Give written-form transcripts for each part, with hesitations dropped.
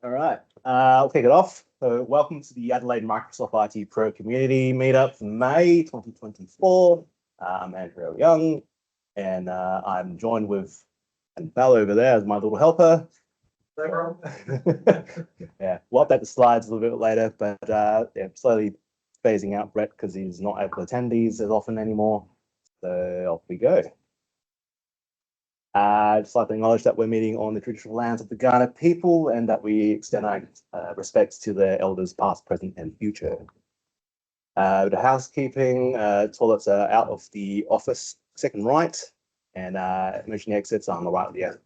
All right, I'll kick it off. So welcome to the Adelaide Microsoft IT Pro Community Meetup for May 2024. I'm Andrew Young, and I'm joined with Bell over there as my little helper. Yeah, we'll update the slides a little bit later, but yeah, slowly phasing out Brett because he's not able to attend these as often anymore. So off we go. I'd just like to acknowledge that we're meeting on the traditional lands of the Ghana people and that we extend our respects to their elders past, present, and future. The housekeeping, toilets are out of the office, second right, and emergency exits are on the right of the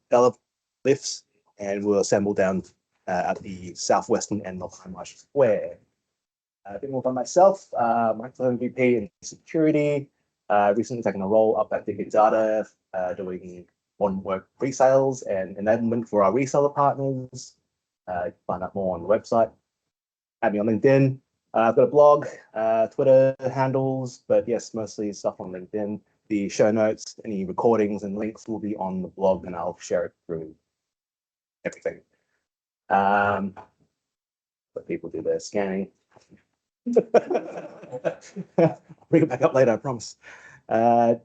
lifts, and we'll assemble down at the southwestern end of Hindmarsh Square. A bit more about myself, Microsoft MVP in security, recently taken a role up at Big Data, doing modern work pre-sales and enablement for our reseller partners. Find out more on the website. Add me on LinkedIn. I've got a blog, Twitter handles, but yes, mostly stuff on LinkedIn. The show notes, any recordings and links will be on the blog, and I'll share it through everything. Let people do their scanning. I'll bring it back up later, I promise.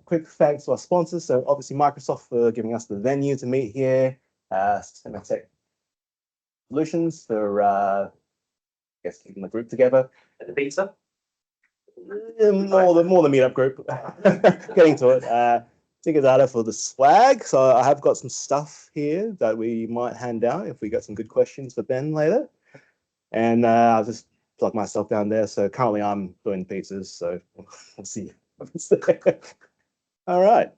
Quick thanks to our sponsors. So obviously Microsoft for giving us the venue to meet here. Systematic Solutions for keeping the group together. And the pizza? More the meetup group. Getting to it. Big Data for the swag. So I have got some stuff here that we might hand out if we got some good questions for Ben later. And I'll just plug myself down there. So currently I'm doing pizzas, so we'll see. All right.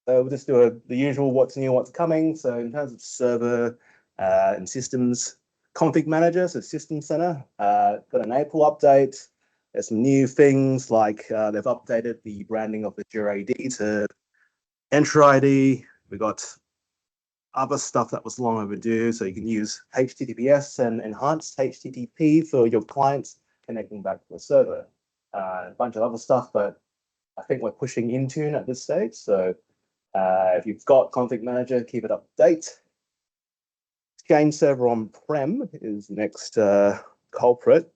So we'll just do the usual what's new, what's coming. So in terms of server and systems, config manager, so system center, got an April update. There's some new things like they've updated the branding of Azure AD to Entra ID. We got other stuff that was long overdue. So you can use HTTPS and enhanced HTTP for your clients connecting back to the server. A bunch of other stuff, but I think we're pushing Intune at this stage. So if you've got config manager, keep it up to date. Exchange server on-prem is the next culprit.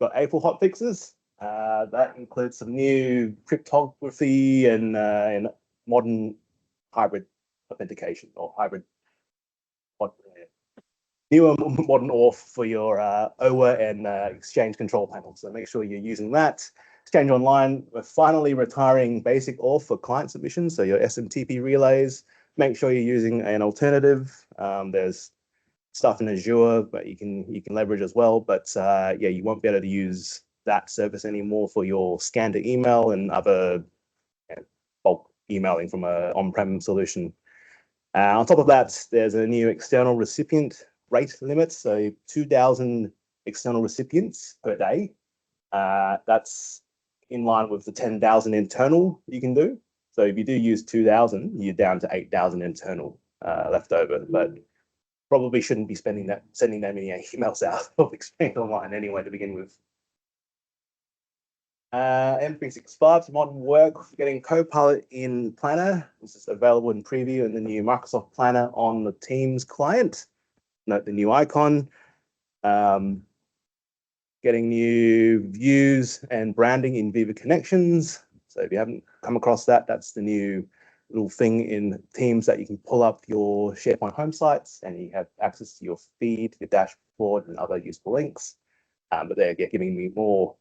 Got April hotfixes. That includes some new cryptography and modern hybrid authentication or hybrid newer modern auth for your OWA and Exchange control panel. So make sure you're using that. Exchange Online, we're finally retiring basic auth for client submissions. So your SMTP relays, make sure you're using an alternative. There's stuff in Azure, but you can leverage as well. But yeah, you won't be able to use that service anymore for your scan to email and other bulk emailing from an on-prem solution. On top of that, there's a new external recipient rate limit, so 2,000 external recipients per day. That's in line with the 10,000 internal you can do. So if you do use 2,000, you're down to 8,000 internal left over, but probably shouldn't be sending that many emails out of Exchange Online anyway to begin with. M365 for modern work, getting Copilot in Planner. This is available in preview in the new Microsoft Planner on the Teams client. Note the new icon. Getting new views and branding in Viva Connections. So if you haven't come across that, that's the new little thing in Teams that you can pull up your SharePoint home sites and you have access to your feed, your dashboard, and other useful links. But they're giving me more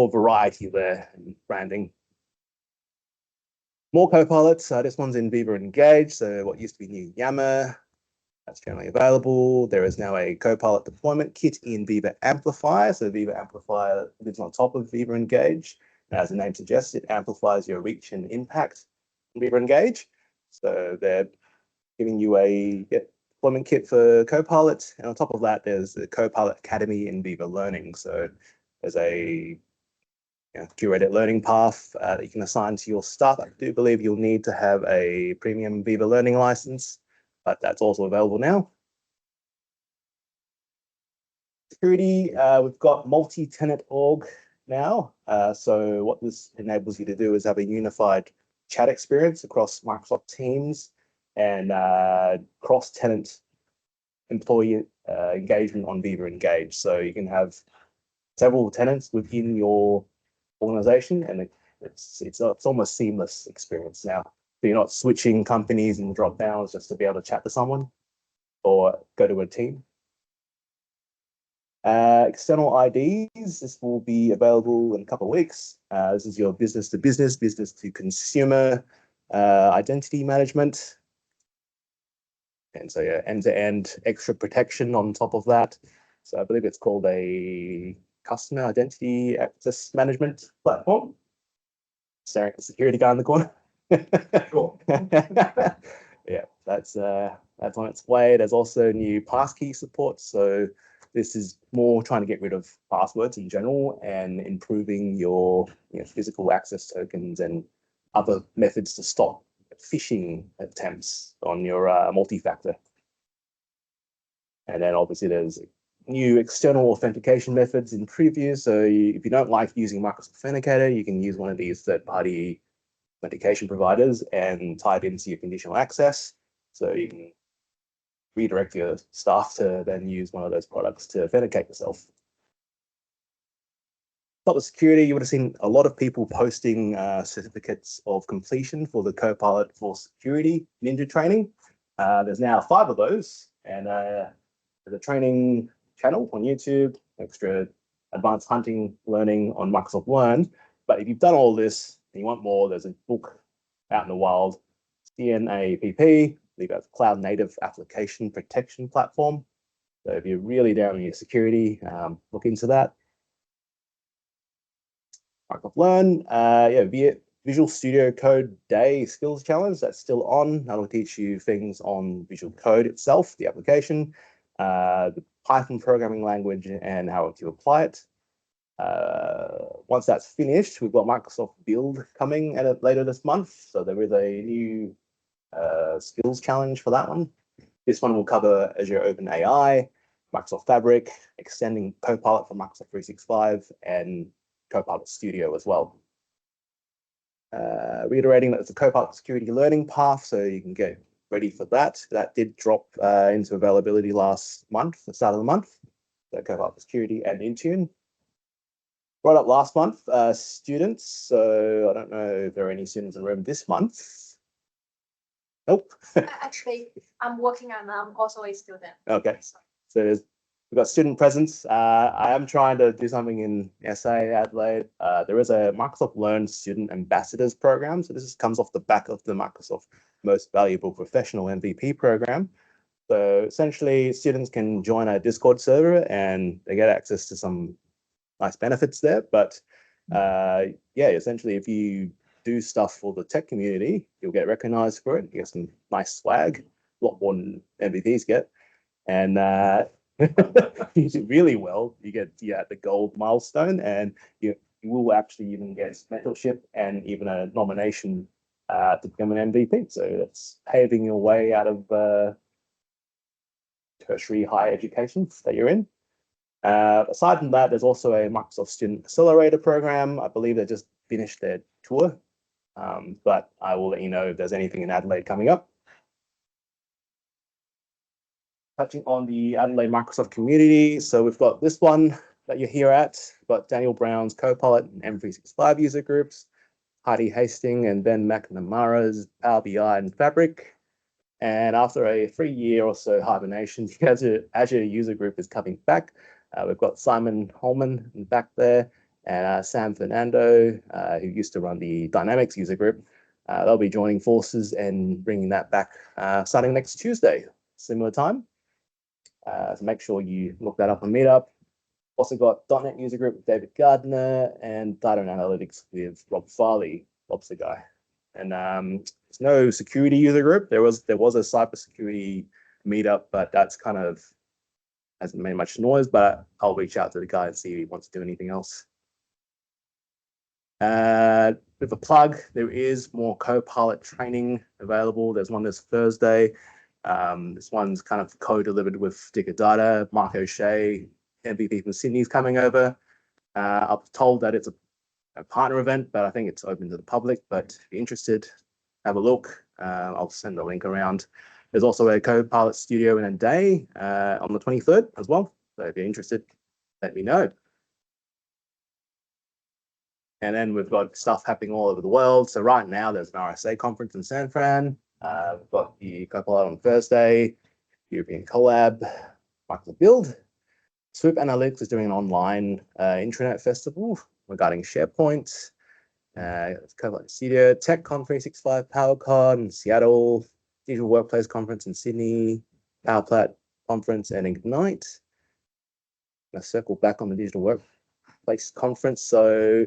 variety there in branding. More Copilots. This one's in Viva Engage. So what used to be new Yammer, that's generally available. There is now a Copilot deployment kit in Viva Amplify. So Viva Amplify lives on top of Viva Engage. As the name suggests, it amplifies your reach and impact in Viva Engage. So they're giving you a deployment kit for Copilot. And on top of that, there's the Copilot Academy in Viva Learning. So there's a curated learning path that you can assign to your staff. I do believe you'll need to have a premium Viva Learning license, but that's also available now. Security, we've got multi-tenant org now. So what this enables you to do is have a unified chat experience across Microsoft Teams and cross-tenant employee engagement on Viva Engage. So you can have several tenants within your organization, and it's almost seamless experience now. So you're not switching companies and drop downs just to be able to chat to someone or go to a team. External IDs, this will be available in a couple of weeks. This is your business to business, business to consumer identity management. And so yeah, end-to-end extra protection on top of that. So I believe it's called a customer identity access management platform. Staring at the security guy in the corner. Cool. Yeah, that's on its way. There's also new passkey support. So this is more trying to get rid of passwords in general and improving your physical access tokens and other methods to stop phishing attempts on your multi-factor. And then obviously there's new external authentication methods in preview. So if you don't like using Microsoft Authenticator, you can use one of these third-party authentication providers and tie it into your conditional access. So you can redirect your staff to then use one of those products to authenticate yourself. Top of security, you would have seen a lot of people posting certificates of completion for the Copilot for Security Ninja training. There's now 5 of those, and there's a training channel on YouTube, extra advanced hunting learning on Microsoft Learn. But if you've done all this and you want more, there's a book out in the wild, AMITPC, that's Cloud Native Application Protection Platform. So if you're really down on your security, look into that. Microsoft Learn, yeah, Visual Studio Code Day Skills Challenge, that's still on. That'll teach you things on Visual Code itself, the application, the Python programming language, and how to apply it. Once that's finished, we've got Microsoft Build coming at it later this month. So there is a new skills challenge for that one. This one will cover Azure OpenAI, Microsoft Fabric, extending Copilot from Microsoft 365, and Copilot Studio as well. Reiterating that it's a Copilot security learning path, so you can get ready for that. That did drop into availability last month, the start of the month. So Copilot security and Intune. Brought up last month, students. So I don't know if there are any students in the room this month. Nope. Actually, I'm working on. I'm also a student. Okay. So we've got student presence. I am trying to do something in SA Adelaide. There is a Microsoft Learn Student Ambassadors program. So this comes off the back of the Microsoft Most Valuable Professional MVP program. So essentially, students can join a Discord server and they get access to some nice benefits there. But yeah, essentially, if you do stuff for the tech community, you'll get recognized for it. You get some nice swag, a lot more than MVPs get. And you do really well, you get the gold milestone, and you will actually even get mentorship and even a nomination to become an MVP. So that's paving your way out of tertiary higher education that you're in. Aside from that, there's also a Microsoft Student Accelerator program. I believe they just finished their tour, but I will let you know if there's anything in Adelaide coming up. Touching on the Adelaide Microsoft community. So we've got this one that you're here at. We've got Daniel Brown's Copilot and M365 user groups, Heidi Hastings and Ben McNamara's Power BI and Fabric. And after a 3-year or so hibernation, the Azure user group is coming back. We've got Simon Holman back there and Sam Fernando, who used to run the Dynamics user group. They'll be joining forces and bringing that back starting next Tuesday, similar time. So make sure you look that up on Meetup. Also got .NET user group with David Gardner and data and analytics with Rob Farley, Rob's the guy. And there's no security user group. There was a cybersecurity meetup, but that's kind of hasn't made much noise. But I'll reach out to the guy and see if he wants to do anything else. With a plug, there is more Copilot training available. There's one this Thursday. This one's kind of co-delivered with Digger Data. Mark O'Shea, MVP from Sydney, is coming over. I was told that it's a partner event, but I think it's open to the public. But if you're interested, have a look. I'll send the link around. There's also a Copilot studio in a day on the 23rd as well. So if you're interested, let me know. And then we've got stuff happening all over the world. So right now there's an RSA conference in San Fran. We've got the Copilot on Thursday, European Collab, Microsoft Build. Swoop Analytics is doing an online intranet festival regarding SharePoint. Copilot Studio, TechCon 365, PowerCon in Seattle, Digital Workplace Conference in Sydney, PowerPlat Conference and Ignite. I'm going to circle back on the Digital Workplace Conference. So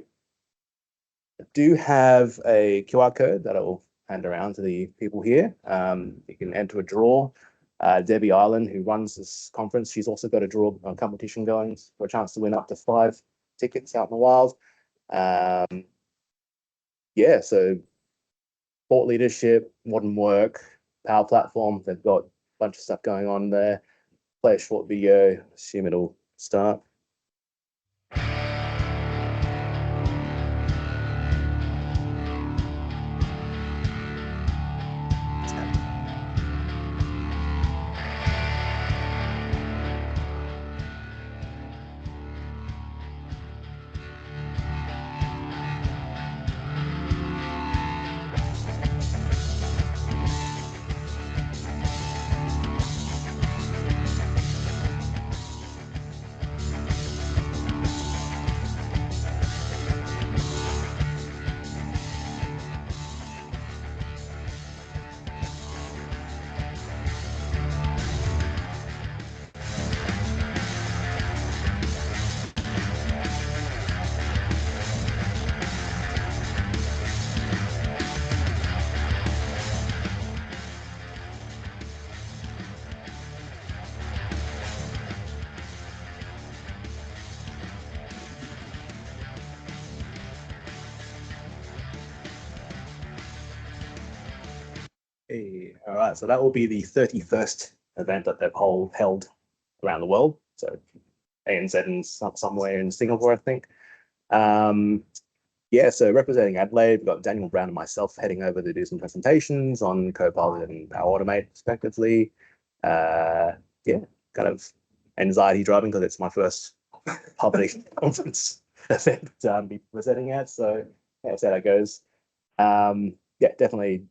I do have a QR code that I will hand around to the people here. You can enter a draw. Debbie Island, who runs this conference, she's also got a draw competition going for a chance to win up to 5 tickets out in the wild. Yeah, so thought leadership, modern work, Power Platform, they've got a bunch of stuff going on there. Play a short video, assume it'll start. Hey, all right, so that will be the 31st event that they've held around the world. So ANZ and somewhere in Singapore, I think. Yeah, so representing Adelaide, we've got Daniel Brown and myself heading over to do some presentations on Copilot and Power Automate, respectively. Yeah, kind of anxiety driving because it's my first public conference event to be presenting at. So that's how that goes. Yeah, definitely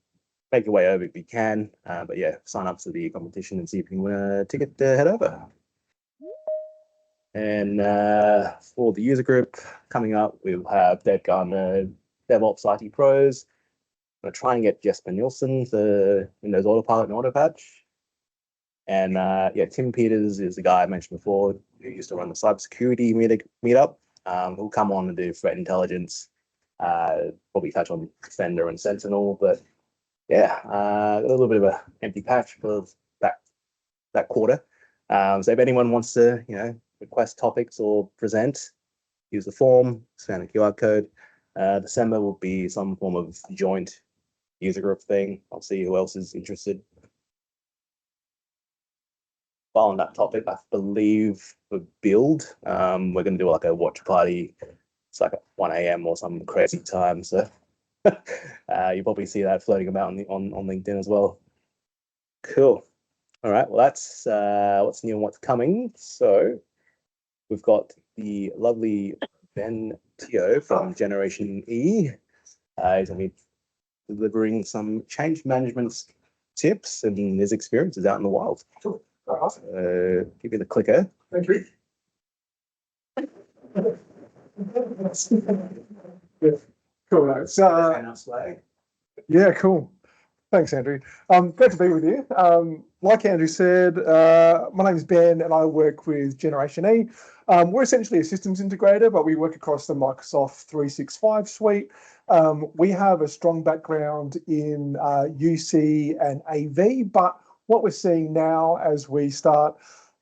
make your way over if you can. But yeah, sign up to the competition and see if you can win a ticket to head over. And for the user group coming up, we'll have Dave Gardner, DevOps IT Pros. I'm going to try and get Jesper Nielsen for Windows Autopilot and Autopatch. And yeah, Tim Peters is the guy I mentioned before who used to run the cybersecurity meetup. Who'll come on and do threat intelligence, probably touch on Defender and Sentinel. But yeah, a little bit of an empty patch for that quarter. So if anyone wants to, request topics or present, use the form, scan a QR code. December will be some form of joint user group thing. I'll see who else is interested. While on that topic, I believe for build, we're going to do like a watch party. It's like at 1 a.m. or some crazy time. So you probably see that floating about on LinkedIn as well. Cool. All right. Well, that's what's new and what's coming. So we've got the lovely Ben Teoh from Generation E. He's going to be delivering some change management tips and his experiences out in the wild. Cool. Give me the clicker. Thank you. Yeah. Cool. Yeah, cool. Thanks, Andrew. Great to be with you. Like Andrew said, my name is Ben and I work with Generation E. We're essentially a systems integrator, but we work across the Microsoft 365 suite. We have a strong background in UC and AV, but what we're seeing now as we start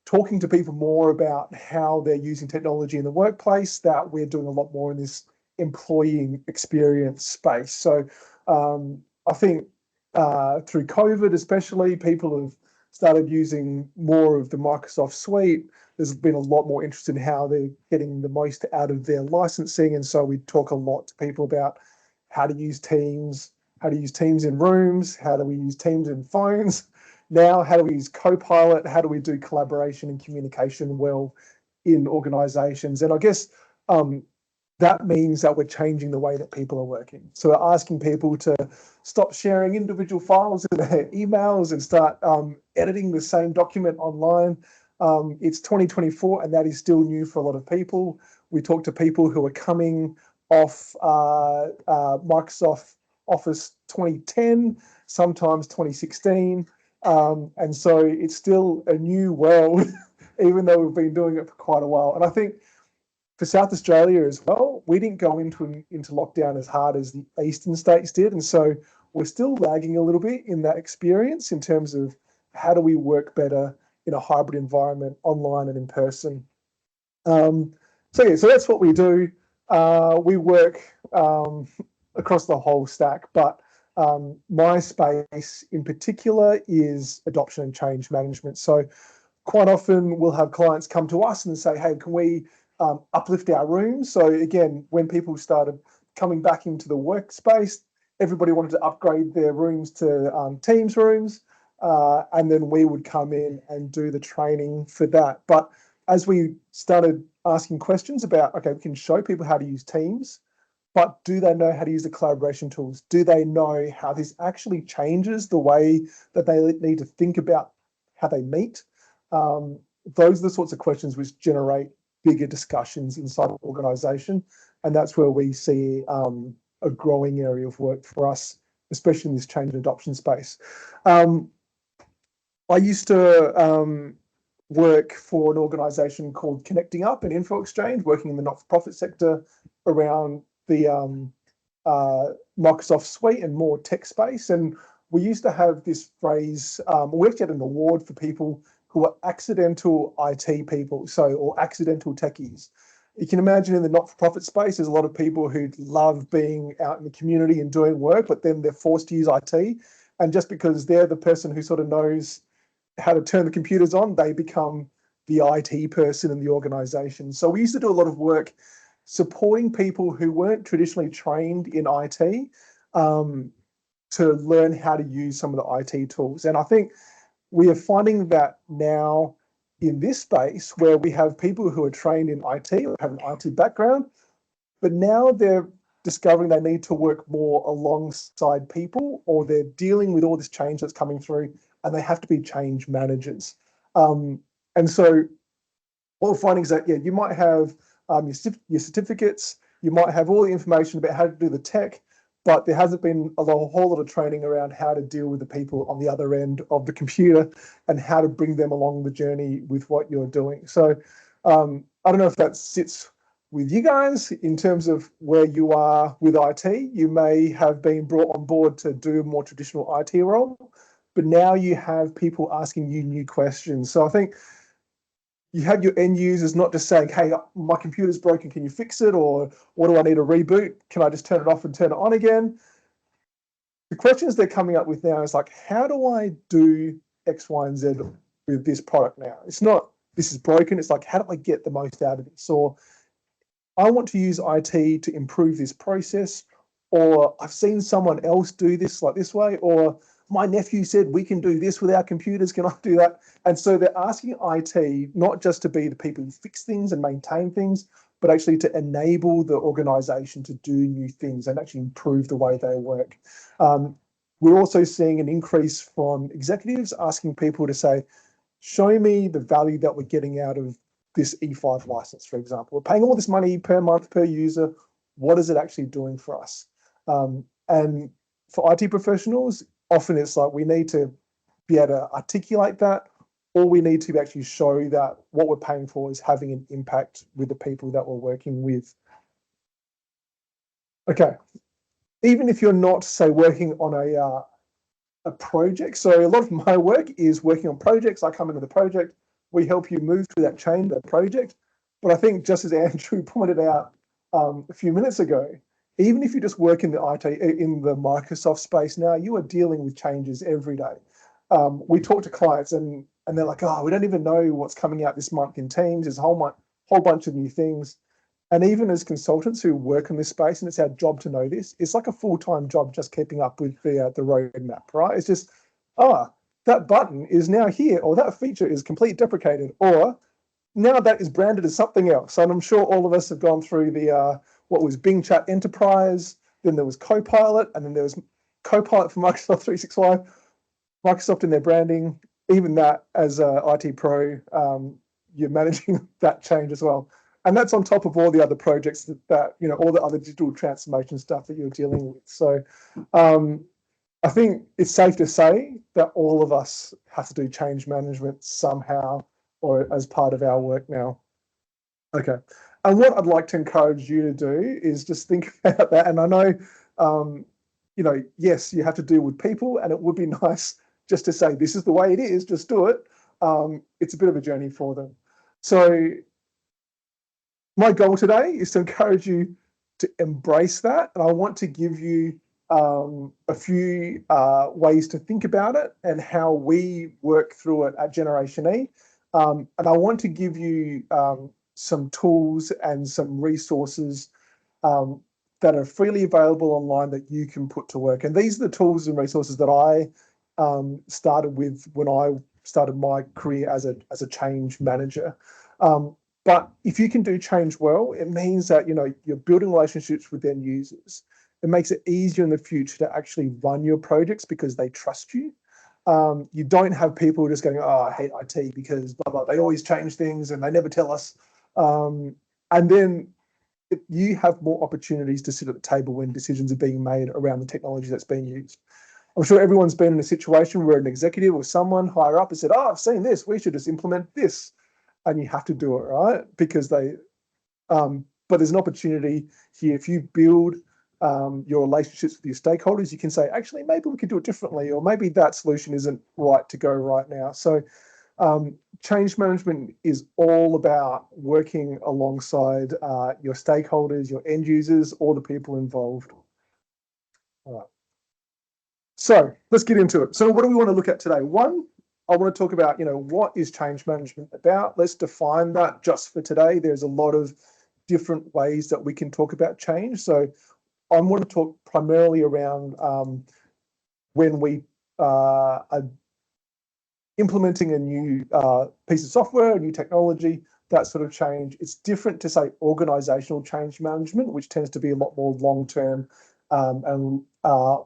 talking to people more about how they're using technology in the workplace, that we're doing a lot more in this employee experience space. So I think through COVID especially, people have started using more of the Microsoft suite. There's been a lot more interest in how they're getting the most out of their licensing. And so we talk a lot to people about how to use Teams, how to use Teams in rooms, how do we use Teams in phones. Now, how do we use Copilot? How do we do collaboration and communication well in organizations? And I guess that means that we're changing the way that people are working. So we're asking people to stop sharing individual files in their emails and start editing the same document online. It's 2024 and that is still new for a lot of people. We talk to people who are coming off Microsoft Office 2010, sometimes 2016. And so it's still a new world, even though we've been doing it for quite a while. And I think for South Australia as well, we didn't go into lockdown as hard as the eastern states did. And so we're still lagging a little bit in that experience in terms of how do we work better in a hybrid environment, online and in person. So that's what we do. We work across the whole stack, but my space in particular is adoption and change management. So quite often we'll have clients come to us and say, hey, can we uplift our rooms? So again, when people started coming back into the workspace, everybody wanted to upgrade their rooms to Teams rooms, and then we would come in and do the training for that. But as we started asking questions about, okay, we can show people how to use Teams, but do they know how to use the collaboration tools? Do they know how this actually changes the way that they need to think about how they meet? Those are the sorts of questions which generate bigger discussions inside the organisation. And that's where we see a growing area of work for us, especially in this change and adoption space. I used to work for an organisation called Connecting Up, an info exchange, working in the not-for-profit sector around the Microsoft suite and more tech space. And we used to have this phrase, we actually had an award for people who are accidental IT people, or accidental techies. You can imagine in the not-for-profit space, there's a lot of people who love being out in the community and doing work, but then they're forced to use IT. And just because they're the person who sort of knows how to turn the computers on, they become the IT person in the organization. So we used to do a lot of work supporting people who weren't traditionally trained in IT to learn how to use some of the IT tools. And I think we are finding that now in this space where we have people who are trained in IT or have an IT background, but now they're discovering they need to work more alongside people, or they're dealing with all this change that's coming through and they have to be change managers. And so what we're finding is that, yeah, you might have your certificates, you might have all the information about how to do the tech, but there hasn't been a whole lot of training around how to deal with the people on the other end of the computer and how to bring them along the journey with what you're doing. So I don't know if that sits with you guys in terms of where you are with IT. You may have been brought on board to do a more traditional IT role, but now you have people asking you new questions. So I think you have your end users not just saying, hey, my computer's broken, can you fix it? Or what do I need to reboot? Can I just turn it off and turn it on again? The questions they're coming up with now is like, how do I do X, Y, and Z with this product now? It's not, this is broken. It's like, how do I get the most out of this? Or I want to use IT to improve this process, or I've seen someone else do this like this way, or my nephew said we can do this with our computers, can I do that? And so they're asking IT not just to be the people who fix things and maintain things, but actually to enable the organization to do new things and actually improve the way they work. We're also seeing an increase from executives asking people to say, show me the value that we're getting out of this E5 license, for example. We're paying all this money per month, per user. What is it actually doing for us? And for IT professionals, often it's like we need to be able to articulate that, or we need to actually show that what we're paying for is having an impact with the people that we're working with. Okay, even if you're not, say, working on a project, so a lot of my work is working on projects. I come into the project, we help you move through that chain, that project. But I think just as Andrew pointed out a few minutes ago, even if you just work in the IT, in the Microsoft space now, you are dealing with changes every day. We talk to clients and they're like, oh, we don't even know what's coming out this month in Teams. There's a whole bunch of new things. And even as consultants who work in this space, and it's our job to know this, it's like a full-time job just keeping up with the roadmap, right? It's just, that button is now here, or that feature is completely deprecated, or now that is branded as something else. And I'm sure all of us have gone through the what was Bing Chat Enterprise, then there was Copilot, and then there was Copilot for Microsoft 365, Microsoft in their branding. Even that, as a IT pro, you're managing that change as well. And that's on top of all the other projects that all the other digital transformation stuff that you're dealing with. So I think it's safe to say that all of us have to do change management somehow or as part of our work now. Okay. And what I'd like to encourage you to do is just think about that. And I know, yes, you have to deal with people, and it would be nice just to say, this is the way it is, just do it. It's a bit of a journey for them. So my goal today is to encourage you to embrace that. And I want to give you a few ways to think about it and how we work through it at Generation E. And I want to give you some tools and some resources that are freely available online that you can put to work. And these are the tools and resources that I started with when I started my career as a change manager. But if you can do change well, it means that you're building relationships with end users. It makes it easier in the future to actually run your projects because they trust you. You don't have people just going, oh, I hate IT because blah, blah, they always change things and they never tell us. And then you have more opportunities to sit at the table when decisions are being made around the technology that's being used. I'm sure everyone's been in a situation where an executive or someone higher up has said, oh, I've seen this, we should just implement this. And you have to do it, right? Because but there's an opportunity here. If you build your relationships with your stakeholders, you can say, actually, maybe we could do it differently, or maybe that solution isn't right to go right now. So change management is all about working alongside your stakeholders, your end users, all the people involved. All right. So let's get into it. So what do we want to look at today? One, I want to talk about, what is change management about? Let's define that just for today. There's a lot of different ways that we can talk about change. So I want to talk primarily around when we are implementing a new piece of software, a new technology, that sort of change. It's different to, say, organizational change management, which tends to be a lot more long-term and a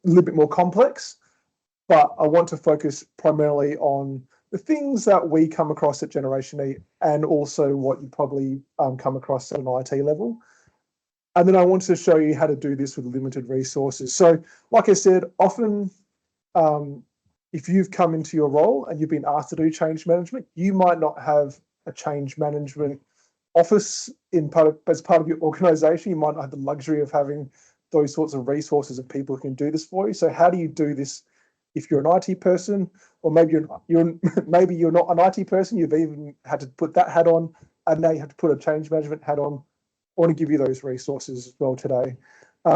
little bit more complex. But I want to focus primarily on the things that we come across at Generation E and also what you probably come across at an IT level. And then I want to show you how to do this with limited resources. So like I said, often if you've come into your role and you've been asked to do change management, you might not have a change management office as part of your organization. You might not have the luxury of having those sorts of resources of people who can do this for you. So how do you do this if you're an IT person, or maybe maybe you're not an IT person, you've even had to put that hat on, and now you have to put a change management hat on. I want to give you those resources as well today. A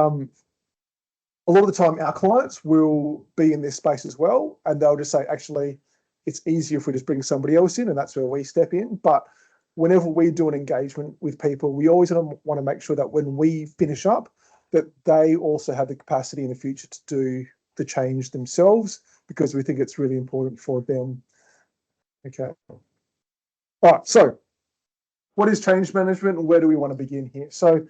lot of the time, our clients will be in this space as well, and they'll just say, actually, it's easier if we just bring somebody else in, and that's where we step in. But whenever we do an engagement with people, we always want to make sure that when we finish up, that they also have the capacity in the future to do the change themselves, because we think it's really important for them. Okay. All right. So what is change management and where do we want to begin here? So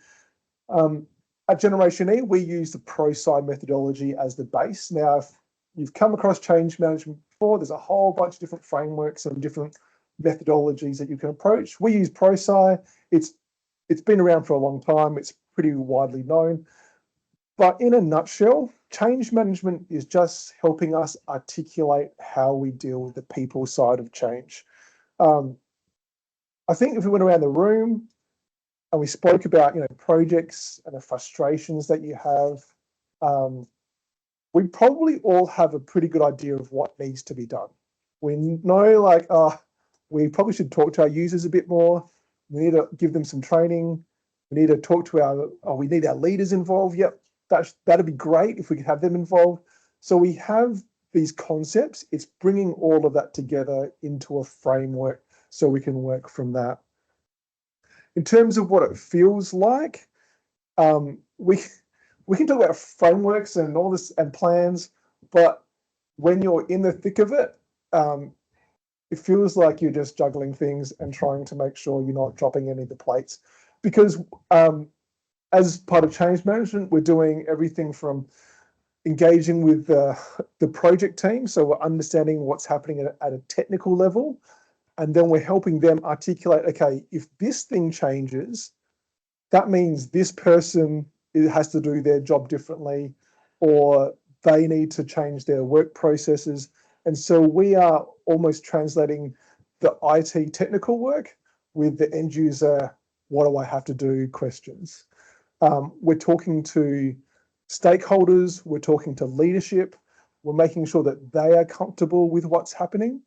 at Generation E, we use the ProSci methodology as the base. Now, if you've come across change management before, there's a whole bunch of different frameworks and different methodologies that you can approach. We use ProSci. It's been around for a long time. It's pretty widely known. But in a nutshell, change management is just helping us articulate how we deal with the people side of change. I think if we went around the room and we spoke about, projects and the frustrations that you have, we probably all have a pretty good idea of what needs to be done. We know, we probably should talk to our users a bit more. We need to give them some training. We need to talk to we need our leaders involved. Yep. That'd be great if we could have them involved. So we have these concepts. It's bringing all of that together into a framework so we can work from that. In terms of what it feels like, we can talk about frameworks and all this and plans, but when you're in the thick of it, it feels like you're just juggling things and trying to make sure you're not dropping any of the plates. Because as part of change management, we're doing everything from engaging with the project team, so we're understanding what's happening at a technical level, and then we're helping them articulate, okay, if this thing changes, that means this person has to do their job differently, or they need to change their work processes. And so we are almost translating the IT technical work with the end user, what do I have to do questions. We're talking to stakeholders, we're talking to leadership, we're making sure that they are comfortable with what's happening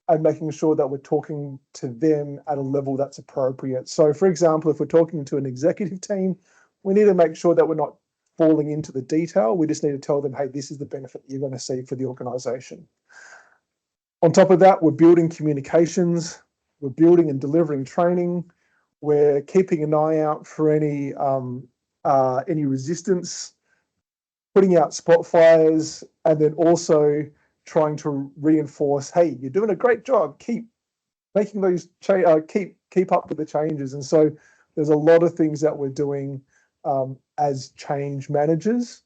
and making sure that we're talking to them at a level that's appropriate. So for example, if we're talking to an executive team, we need to make sure that we're not falling into the detail. We just need to tell them, hey, this is the benefit you're going to see for the organization. On top of that, we're building communications, we're building and delivering training, we're keeping an eye out for any resistance, putting out spot fires, and then also trying to reinforce, hey, you're doing a great job, keep making those keep up with the changes. And so there's a lot of things that we're doing as change managers.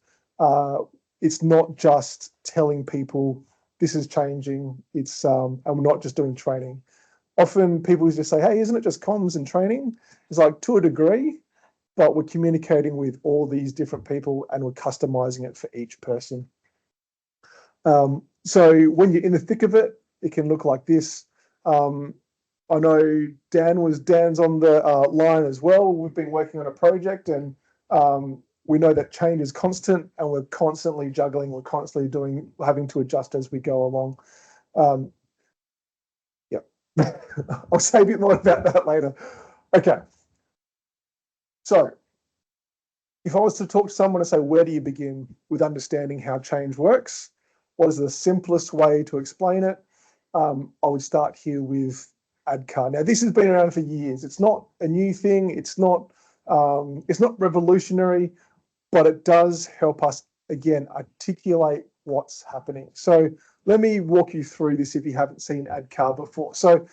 It's not just telling people this is changing, it's and we're not just doing training. Often people just say, hey, isn't it just comms and training? It's like, to a degree, but we're communicating with all these different people and we're customizing it for each person. So when you're in the thick of it, it can look like this. I know Dan's on the line as well. We've been working on a project, and we know that change is constant, and we're constantly juggling. We're constantly having to adjust as we go along. I'll say a bit more about that later. Okay. So if I was to talk to someone and say, where do you begin with understanding how change works? What is the simplest way to explain it? I would start here with ADKAR. Now, this has been around for years. It's not a new thing. It's not revolutionary, but it does help us, again, articulate what's happening. So let me walk you through this if you haven't seen ADKAR before. So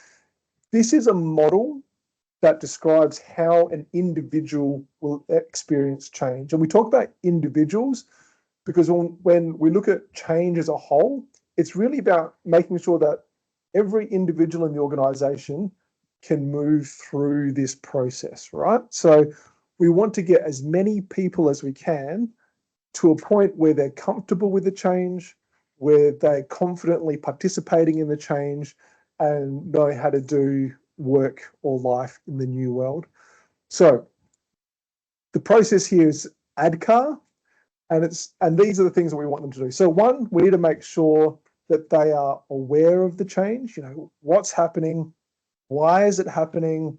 this is a model that describes how an individual will experience change. And we talk about individuals because when we look at change as a whole, it's really about making sure that every individual in the organization can move through this process, right? So we want to get as many people as we can to a point where they're comfortable with the change, where they're confidently participating in the change and know how to do work or life in the new world. So the process here is ADKAR, and these are the things that we want them to do. So one, we need to make sure that they are aware of the change, what's happening, why is it happening,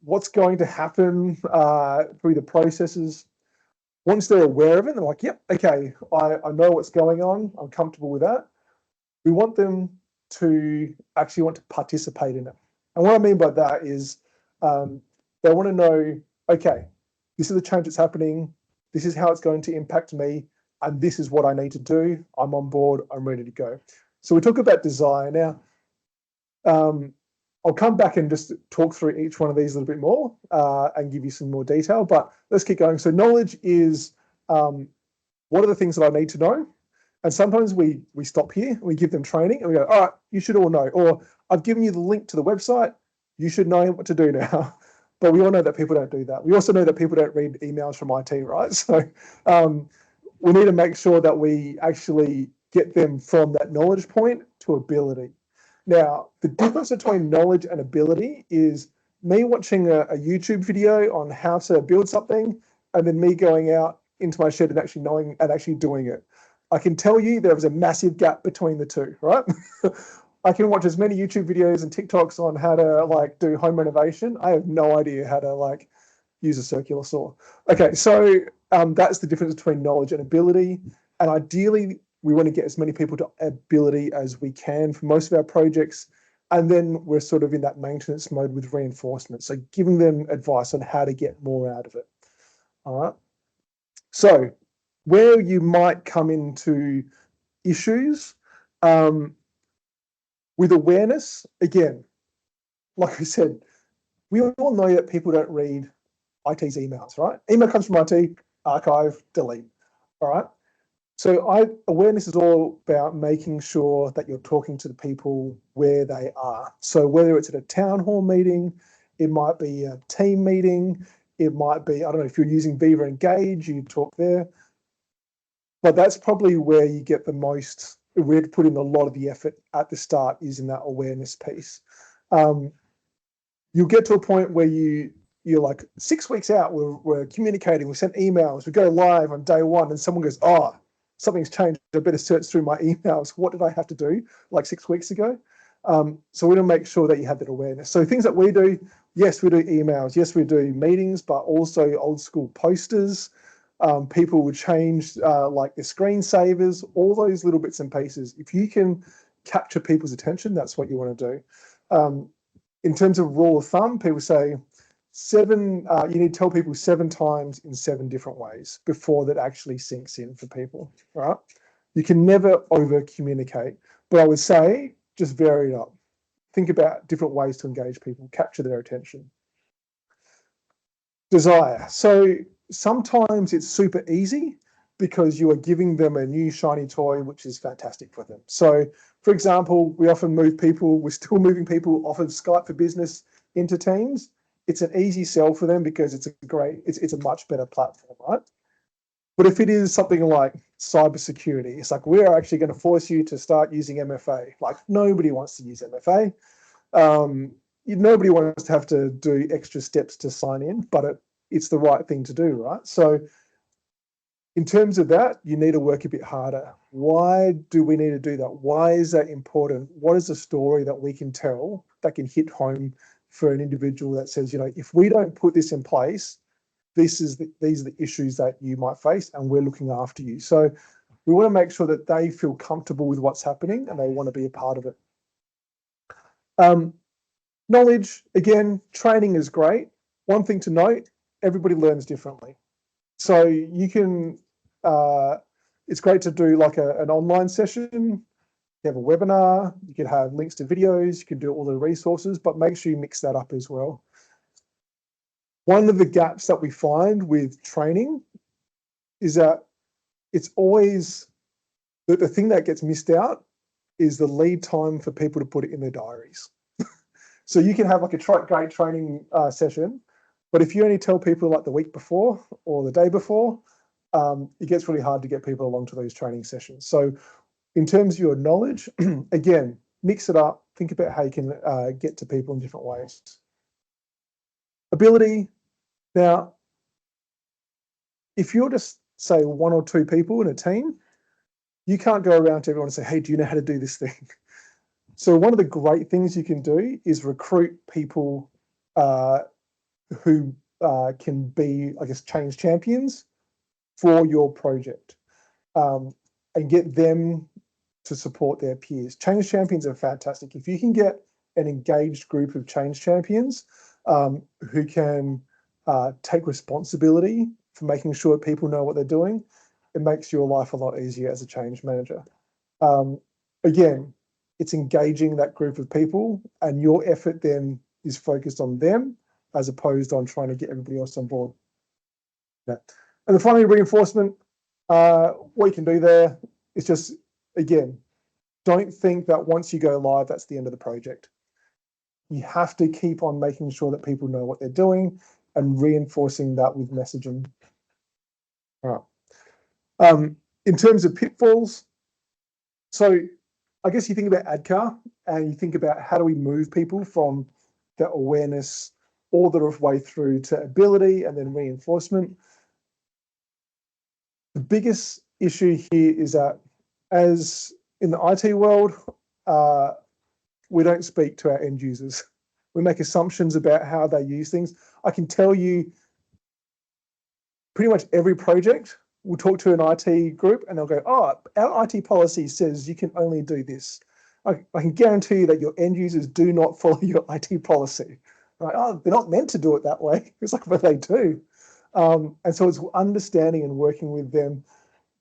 what's going to happen through the processes. Once they're aware of it, they're like, yep, okay, I know what's going on, I'm comfortable with that. We want them to actually want to participate in it. And what I mean by that is they want to know, okay, this is the change that's happening, this is how it's going to impact me, and this is what I need to do. I'm on board, I'm ready to go. So we talk about desire. Now, I'll come back and just talk through each one of these a little bit more and give you some more detail, but let's keep going. So knowledge is what are the things that I need to know? And sometimes we stop here, we give them training and we go, all right, you should all know, or I've given you the link to the website, you should know what to do now. But we all know that people don't do that. We also know that people don't read emails from IT, right? So we need to make sure that we actually get them from that knowledge point to ability. Now, the difference between knowledge and ability is me watching a YouTube video on how to build something and then me going out into my shed and actually knowing and actually doing it. I can tell you there was a massive gap between the two, right? I can watch as many YouTube videos and TikToks on how to do home renovation. I have no idea how to use a circular saw. Okay, so that's the difference between knowledge and ability. And ideally, we want to get as many people to ability as we can. For most of our projects, And then we're sort of in that maintenance mode with reinforcement. So giving them advice on how to get more out of it. All right. So where you might come into issues with awareness, again, like I said, we all know that people don't read IT's emails, right? Email comes from IT, archive, delete. All right. So awareness is all about making sure that you're talking to the people where they are. So whether it's at a town hall meeting, it might be a team meeting, it might be, I don't know, if you're using Viva Engage, you talk there. But that's probably where you get the most, we're putting a lot of the effort at the start is in that awareness piece. You'll get to a point where you're like 6 weeks out, we're communicating, we sent emails, we go live on day one, and someone goes, oh, something's changed. I better search through my emails. What did I have to do like 6 weeks ago? So we want to make sure that you have that awareness. So things that we do, yes, we do emails. Yes, we do meetings, but also old school posters. People would change like the screensavers, all those little bits and pieces. If you can capture people's attention, that's what you want to do. In terms of rule of thumb, people say you need to tell people 7 times in 7 different ways before that actually sinks in for people, right? You can never over communicate, but I would say just vary it up. Think about different ways to engage people, capture their attention. Desire. So sometimes it's super easy because you are giving them a new shiny toy, which is fantastic for them. So for example, we often move people, we're still moving people off of Skype for Business into Teams. It's an easy sell for them because it's a much better platform, right? But if it is something like cybersecurity, it's like, we're actually going to force you to start using MFA. Like, nobody wants to use MFA. Nobody wants to have to do extra steps to sign in, but it's the right thing to do, right? So in terms of that, you need to work a bit harder. Why do we need to do that? Why is that important? What is the story that we can tell that can hit home for an individual that says, if we don't put this in place, these are the issues that you might face, and we're looking after you. So we want to make sure that they feel comfortable with what's happening and they want to be a part of it. Knowledge, again, training is great. One thing to note, everybody learns differently. So you can, it's great to do like an online session. You have a webinar, you can have links to videos, you can do all the resources, but make sure you mix that up as well. One of the gaps that we find with training is that it's always, the thing that gets missed out is the lead time for people to put it in their diaries. So you can have like a great training session, but if you only tell people like the week before or the day before, it gets really hard to get people along to those training sessions. So in terms of your knowledge, again, mix it up. Think about how you can get to people in different ways. Ability. Now, if you're just, say, 1 or 2 people in a team, you can't go around to everyone and say, hey, do you know how to do this thing? So one of the great things you can do is recruit people who can be, I guess, change champions for your project, and get them to support their peers. Change champions are fantastic. If you can get an engaged group of change champions who can take responsibility for making sure people know what they're doing, it makes your life a lot easier as a change manager. Again, it's engaging that group of people, and your effort then is focused on them as opposed on trying to get everybody else on board. Yeah. And then finally, reinforcement. What you can do there is just, again, don't think that once you go live, that's the end of the project. You have to keep on making sure that people know what they're doing and reinforcing that with messaging. All right. In terms of pitfalls, so I guess you think about ADCAR and you think about how do we move people from that awareness all the way through to ability and then reinforcement. The biggest issue here is that, as in the IT world, we don't speak to our end users. We make assumptions about how they use things. I can tell you pretty much every project, we'll talk to an IT group and they'll go, oh, our IT policy says you can only do this. I can guarantee you that your end users do not follow your IT policy. Right? Oh, they're not meant to do it that way. It's like, but they do. And so it's understanding and working with them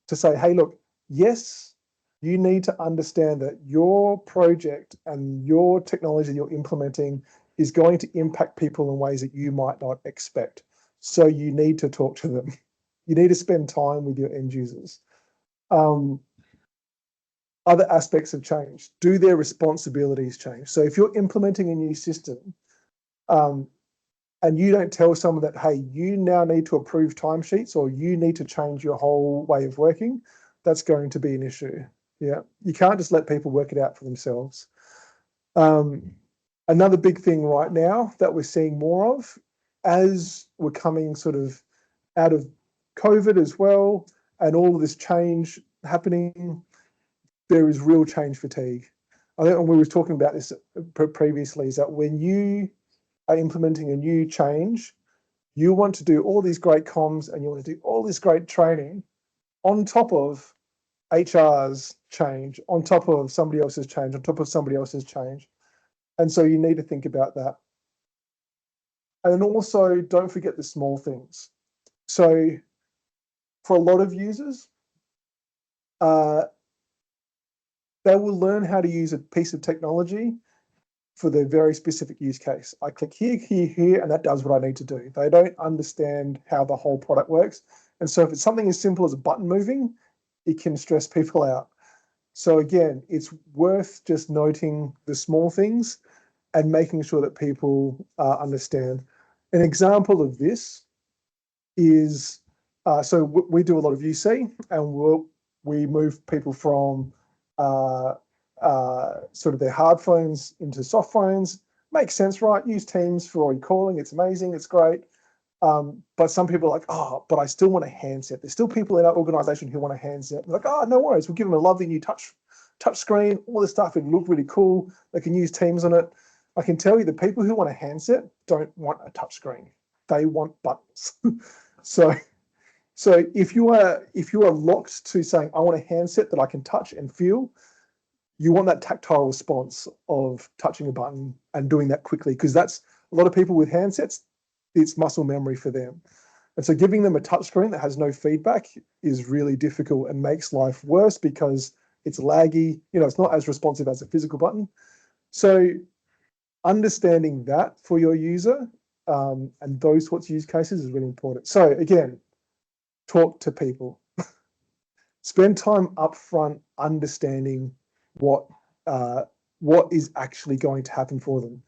to say, hey, look, yes, you need to understand that your project and your technology that you're implementing is going to impact people in ways that you might not expect. So you need to talk to them. You need to spend time with your end users. Other aspects have changed. Do their responsibilities change? So if you're implementing a new system, and you don't tell someone that, hey, you now need to approve timesheets or you need to change your whole way of working, that's going to be an issue. Yeah, you can't just let people work it out for themselves. Another big thing right now that we're seeing more of, as we're coming sort of out of COVID as well, and all of this change happening, there is real change fatigue. I think when we were talking about this previously, is that when you are implementing a new change, you want to do all these great comms and you want to do all this great training on top of HR's change, on top of somebody else's change, on top of somebody else's change. And so you need to think about that. And also don't forget the small things. So for a lot of users, they will learn how to use a piece of technology for their very specific use case. I click here, here, here, and that does what I need to do. They don't understand how the whole product works. And so if it's something as simple as a button moving, it can stress people out. So again, it's worth just noting the small things and making sure that people understand. An example of this is, so we do a lot of UC, and we move people from sort of their hard phones into soft phones. Makes sense, right? Use Teams for all your calling. It's amazing. It's great. But some people are like, oh, but I still want a handset. There's still people in our organization who want a handset. They're like, oh, no worries. We'll give them a lovely new touch screen, all this stuff. It look really cool. They can use Teams on it. I can tell you the people who want a handset don't want a touch screen. They want buttons. So if you are locked to saying, I want a handset that I can touch and feel, you want that tactile response of touching a button and doing that quickly, because that's a lot of people with handsets, it's muscle memory for them. And so giving them a touchscreen that has no feedback is really difficult and makes life worse because it's laggy. It's not as responsive as a physical button. So understanding that for your user and those sorts of use cases is really important. So again, talk to people. Spend time upfront understanding what is actually going to happen for them.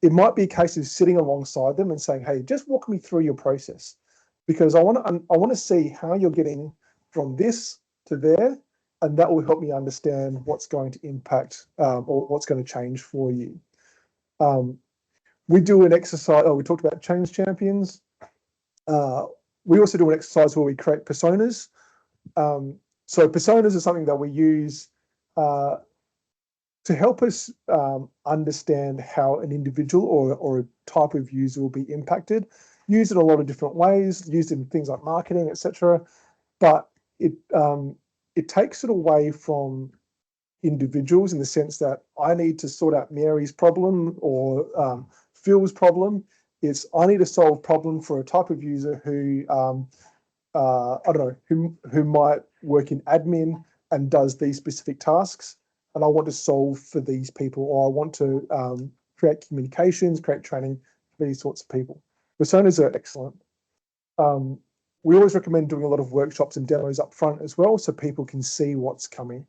It might be a case of sitting alongside them and saying, hey, just walk me through your process, because I want to see how you're getting from this to there, and that will help me understand what's going to impact or what's going to change for you. We do an exercise, we talked about change champions. We also do an exercise where we create personas. So personas are something that we use to help us understand how an individual or a type of user will be impacted. Used in a lot of different ways, used in things like marketing, etc. But it takes it away from individuals in the sense that I need to sort out Mary's problem or Phil's problem. It's I need to solve problem for a type of user who I don't know, who might work in admin and does these specific tasks, and I want to solve for these people, or I want to create communications, create training for these sorts of people. Personas are excellent. We always recommend doing a lot of workshops and demos up front as well, so people can see what's coming.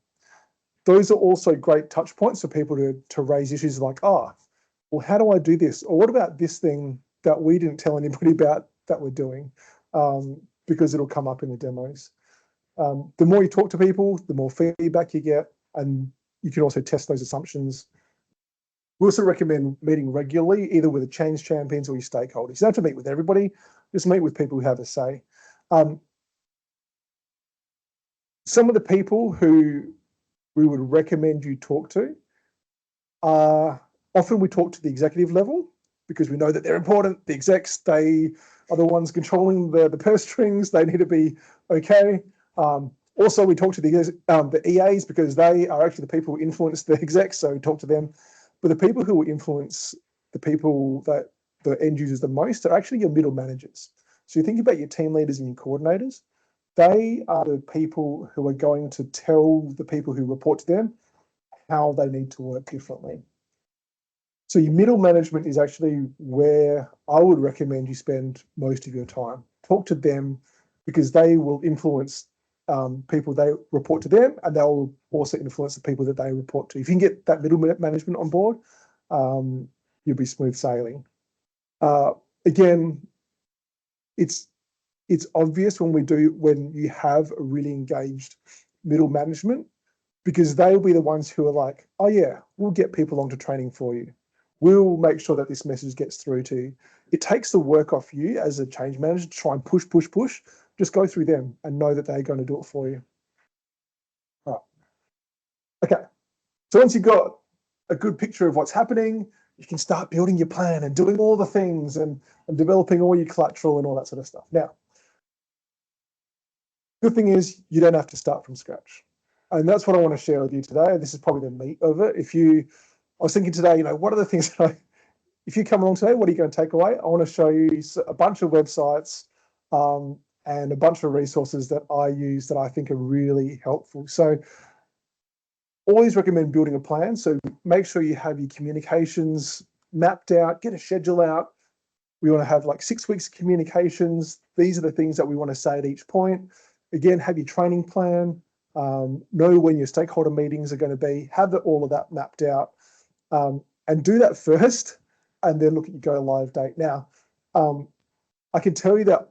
Those are also great touch points for people to raise issues like, oh, well, how do I do this? Or what about this thing that we didn't tell anybody about that we're doing? Because it'll come up in the demos. The more you talk to people, the more feedback you get, and you can also test those assumptions. We also recommend meeting regularly, either with the change champions or your stakeholders. You don't have to meet with everybody, just meet with people who have a say. Some of the people who we would recommend you talk to often we talk to the executive level because we know that they're important. The execs, they are the ones controlling the purse strings. They need to be okay. Or Also, we talk to the EAs because they are actually the people who influence the execs, so we talk to them. But the people who will influence the people that the end users the most are actually your middle managers. So you think about your team leaders and your coordinators. They are the people who are going to tell the people who report to them how they need to work differently. So your middle management is actually where I would recommend you spend most of your time. Talk to them because they will influence people they report to them, and they'll also influence the people that they report to. If you can get that middle management on board, you'll be smooth sailing. Again, it's obvious when you have a really engaged middle management, because they'll be the ones who are like, oh yeah, we'll get people onto training for you. We'll make sure that this message gets through to you. It takes the work off you as a change manager to try and push. Just go through them and know that they're going to do it for you. All right. Okay. So once you've got a good picture of what's happening, you can start building your plan and doing all the things and developing all your collateral and all that sort of stuff. Now, good thing is you don't have to start from scratch. And that's what I want to share with you today. This is probably the meat of it. I was thinking today, what are the things that if you come along today, what are you going to take away? I want to show you a bunch of websites and a bunch of resources that I use that I think are really helpful. So always recommend building a plan. So make sure you have your communications mapped out, get a schedule out. We want to have like 6 weeks of communications. These are the things that we want to say at each point. Again, have your training plan, know when your stakeholder meetings are going to be, have all of that mapped out, and do that first, and then look at your go live date. Now, I can tell you that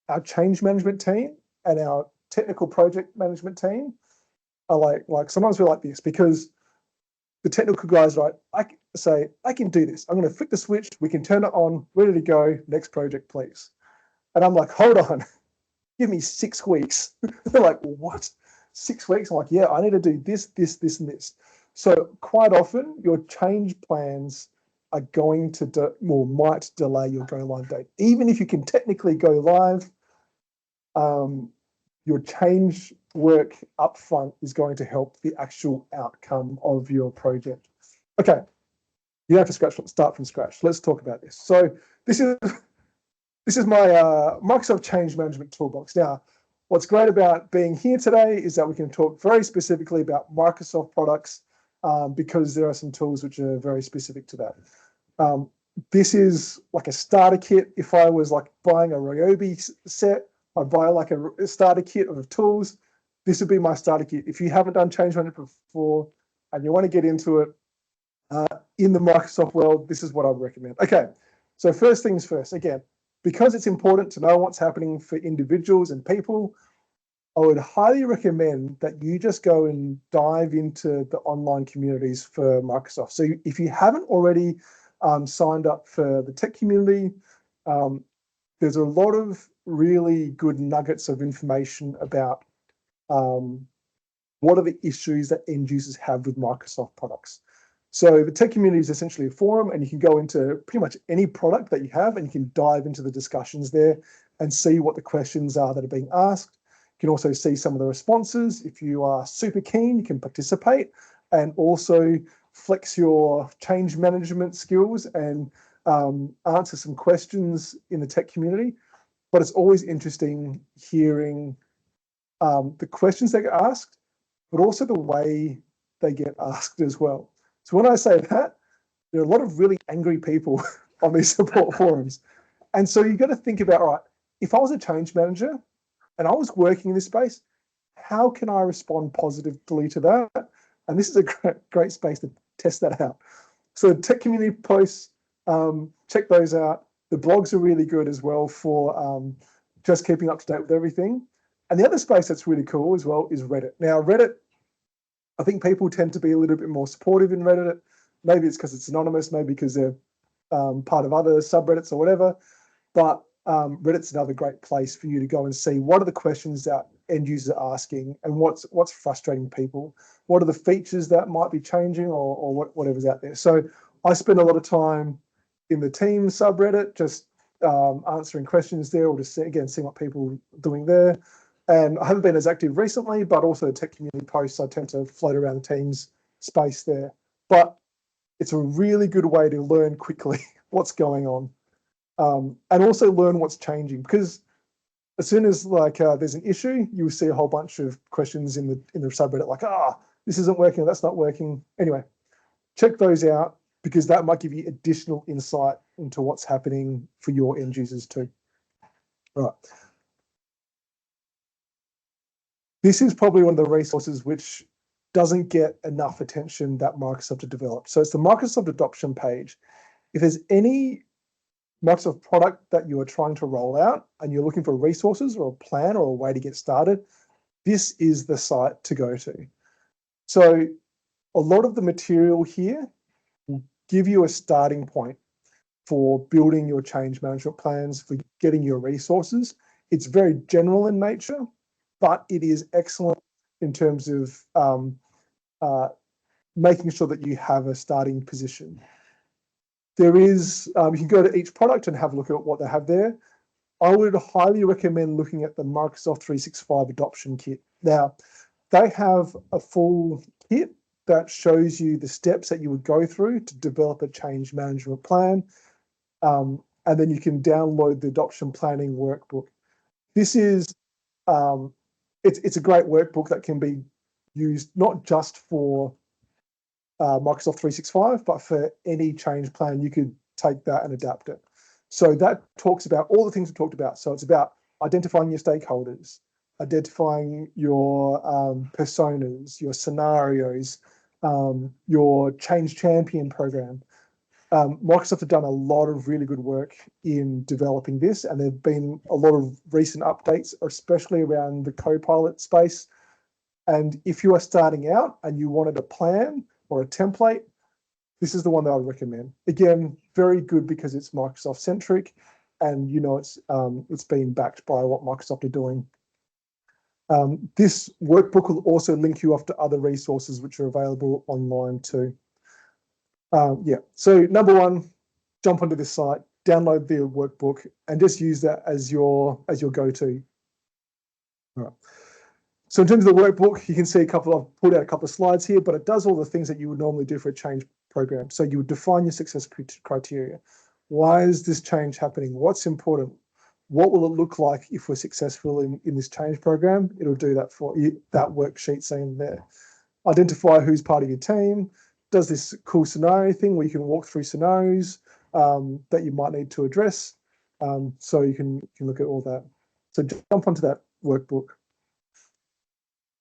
our change management team and our technical project management team are like sometimes we're like this, because the technical guys are like, I can do this. I'm going to flick the switch. We can turn it on, ready to go. Next project, please. And I'm like, hold on, give me 6 weeks. They're like, what? 6 weeks? I'm like, yeah, I need to do this, and this. So quite often your change plans are going to might delay your go live date. Even if you can technically go live, your change work up front is going to help the actual outcome of your project. Okay, you don't have to start from scratch. Let's talk about this. So this is my Microsoft Change Management Toolbox. Now, what's great about being here today is that we can talk very specifically about Microsoft products, because there are some tools which are very specific to that. This is like a starter kit. If I was like buying a Ryobi set, I'd buy like a starter kit of tools. This would be my starter kit. If you haven't done change management before and you want to get into it in the Microsoft world, this is what I'd recommend. Okay, so first things first, again, because it's important to know what's happening for individuals and people, I would highly recommend that you just go and dive into the online communities for Microsoft. So if you haven't already signed up for the tech community, there's a lot of really good nuggets of information about what are the issues that end users have with Microsoft products. So the tech community is essentially a forum, and you can go into pretty much any product that you have, and you can dive into the discussions there and see what the questions are that are being asked. You can also see some of the responses. If you are super keen, you can participate and also flex your change management skills and answer some questions in the tech community. But it's always interesting hearing the questions they get asked, but also the way they get asked as well. So when I say that, there are a lot of really angry people on these support forums. And so you've got to think about, all right, if I was a change manager and I was working in this space, how can I respond positively to that? And this is a great space to test that out. So tech community posts, check those out. The blogs are really good as well for just keeping up to date with everything. And the other space that's really cool as well is Reddit. Now, Reddit, I think people tend to be a little bit more supportive in Reddit. Maybe it's because it's anonymous, maybe because they're part of other subreddits or whatever. But Reddit's another great place for you to go and see what are the questions that end users are asking and what's frustrating people. What are the features that might be changing or whatever's out there. So I spend a lot of time in the team subreddit, just answering questions there, or just again seeing what people are doing there. And I haven't been as active recently, but also the tech community posts, I tend to float around the Teams space there. But it's a really good way to learn quickly what's going on, and also learn what's changing, because as soon as there's an issue, you will see a whole bunch of questions in the subreddit like, this isn't working, that's not working. Anyway, check those out, because that might give you additional insight into what's happening for your end users too. All right. This is probably one of the resources which doesn't get enough attention that Microsoft have developed. So it's the Microsoft adoption page. If there's any Microsoft product that you are trying to roll out and you're looking for resources or a plan or a way to get started, this is the site to go to. So a lot of the material here will give you a starting point for building your change management plans, for getting your resources. It's very general in nature, but it is excellent in terms of making sure that you have a starting position. There is, you can go to each product and have a look at what they have there. I would highly recommend looking at the Microsoft 365 adoption kit. Now, they have a full kit that shows you the steps that you would go through to develop a change management plan. And then you can download the adoption planning workbook. This is, it's a great workbook that can be used not just for Microsoft 365, but for any change plan. You could take that and adapt it. So that talks about all the things we talked about. So it's about identifying your stakeholders, identifying your personas, your scenarios, your change champion program. Microsoft have done a lot of really good work in developing this, and there have been a lot of recent updates, especially around the Copilot space. And if you are starting out and you wanted a plan or a template, this is the one that I would recommend. Again, very good because it's Microsoft centric, and it's been backed by what Microsoft are doing. This workbook will also link you off to other resources which are available online too. So number one, jump onto this site, download the workbook, and just use that as your go-to. All right. So in terms of the workbook, you can see I've pulled out a couple of slides here, but it does all the things that you would normally do for a change program. So you would define your success criteria. Why is this change happening? What's important? What will it look like if we're successful in this change program? It'll do that for you, that worksheet saying there. Identify who's part of your team. Does this cool scenario thing where you can walk through scenarios that you might need to address. So you can look at all that. So jump onto that workbook.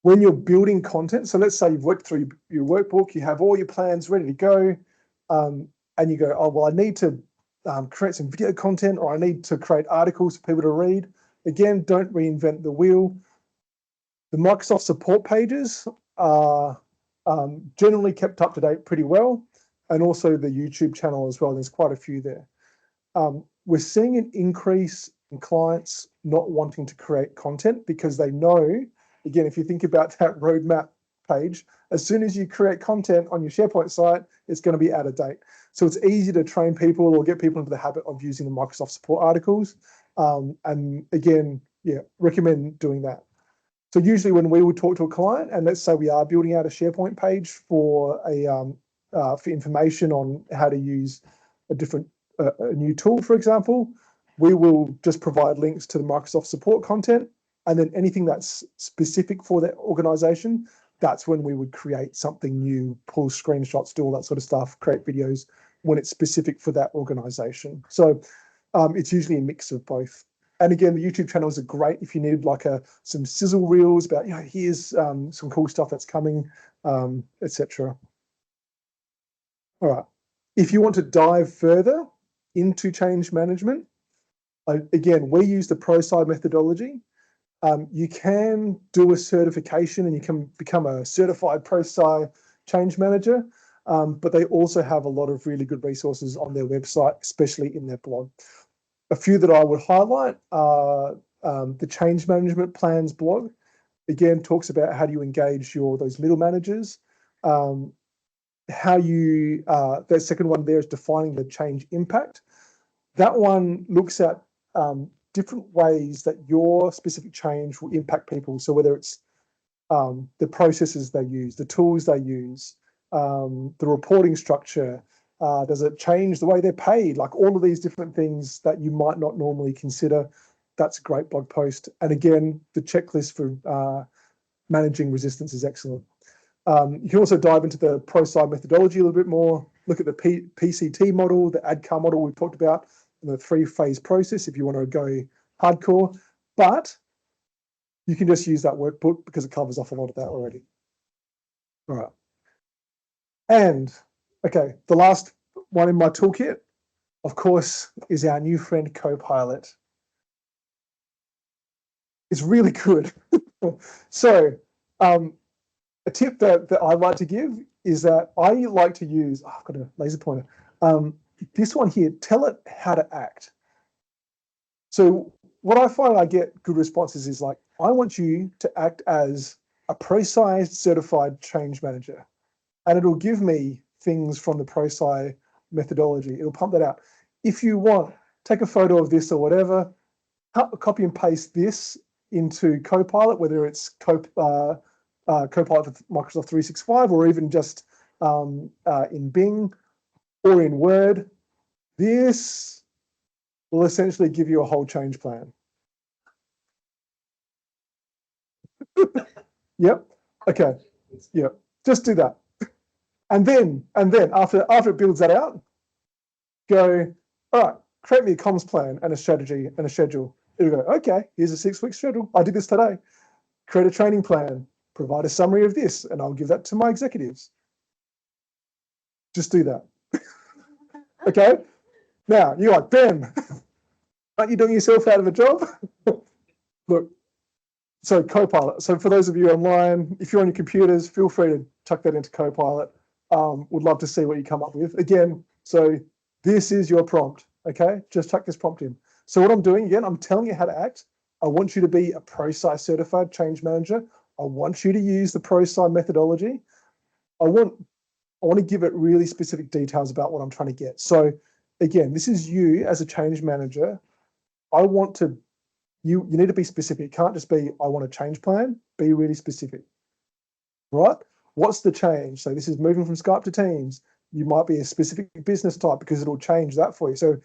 When you're building content, so let's say you've worked through your workbook, you have all your plans ready to go, and you go, oh, well, I need to create some video content, or I need to create articles for people to read. Again, don't reinvent the wheel. The Microsoft support pages are generally kept up to date pretty well, and also the YouTube channel as well. There's quite a few there. We're seeing an increase in clients not wanting to create content because they know, again, if you think about that roadmap page, as soon as you create content on your SharePoint site, it's going to be out of date. So it's easy to train people or get people into the habit of using the Microsoft support articles. And again, recommend doing that. So usually when we would talk to a client, and let's say we are building out a SharePoint page for for information on how to use a new tool, for example, we will just provide links to the Microsoft support content, and then anything that's specific for that organization, that's when we would create something new, pull screenshots, do all that sort of stuff, create videos when it's specific for that organization. So it's usually a mix of both. And again, the YouTube channels are great if you need some sizzle reels about, here's some cool stuff that's coming, etc. All right. If you want to dive further into change management, again, we use the ProSci methodology. You can do a certification and you can become a certified ProSci change manager, but they also have a lot of really good resources on their website, especially in their blog. A few that I would highlight are the Change Management Plans blog. Again, talks about how do you engage those middle managers. The second one there is defining the change impact. That one looks at different ways that your specific change will impact people. So whether it's the processes they use, the tools they use, the reporting structure, does it change the way they're paid? Like all of these different things that you might not normally consider. That's a great blog post. And again, the checklist for managing resistance is excellent. You can also dive into the ProSci methodology a little bit more, look at the PCT model, the ADCAR model we've talked about, and the 3-phase process if you want to go hardcore. But you can just use that workbook because it covers off a lot of that already. All right. And, okay, the last one in my toolkit, of course, is our new friend Copilot. It's really good. So, a tip that I like to give is that I like to use, I've got a laser pointer, this one here, tell it how to act. So what I find I get good responses is like, I want you to act as a ProSci certified change manager, and it'll give me things from the ProSci methodology. It'll pump that out. If you want, take a photo of this or whatever, copy and paste this into Copilot, whether it's Copilot for Microsoft 365 or even just in Bing or in Word. This will essentially give you a whole change plan. Yep. Okay. Yep. Just do that. And then after it builds that out, go, all right, create me a comms plan and a strategy and a schedule. It'll go, okay, here's a 6-week schedule. I did this today. Create a training plan, provide a summary of this, and I'll give that to my executives. Just do that. Okay. Now you're like, Ben, aren't you doing yourself out of a job? Look, so Copilot. So for those of you online, if you're on your computers, feel free to chuck that into Copilot. Would love to see what you come up with. Again, so this is your prompt, okay? Just chuck this prompt in. So what I'm doing, again, I'm telling you how to act. I want you to be a ProSci certified change manager. I want you to use the ProSci methodology. I want to give it really specific details about what I'm trying to get. So again, this is you as a change manager. I want to, you need to be specific. It can't just be, I want a change plan. Be really specific, right? What's the change? So this is moving from Skype to Teams. You might be a specific business type because it'll change that for you. So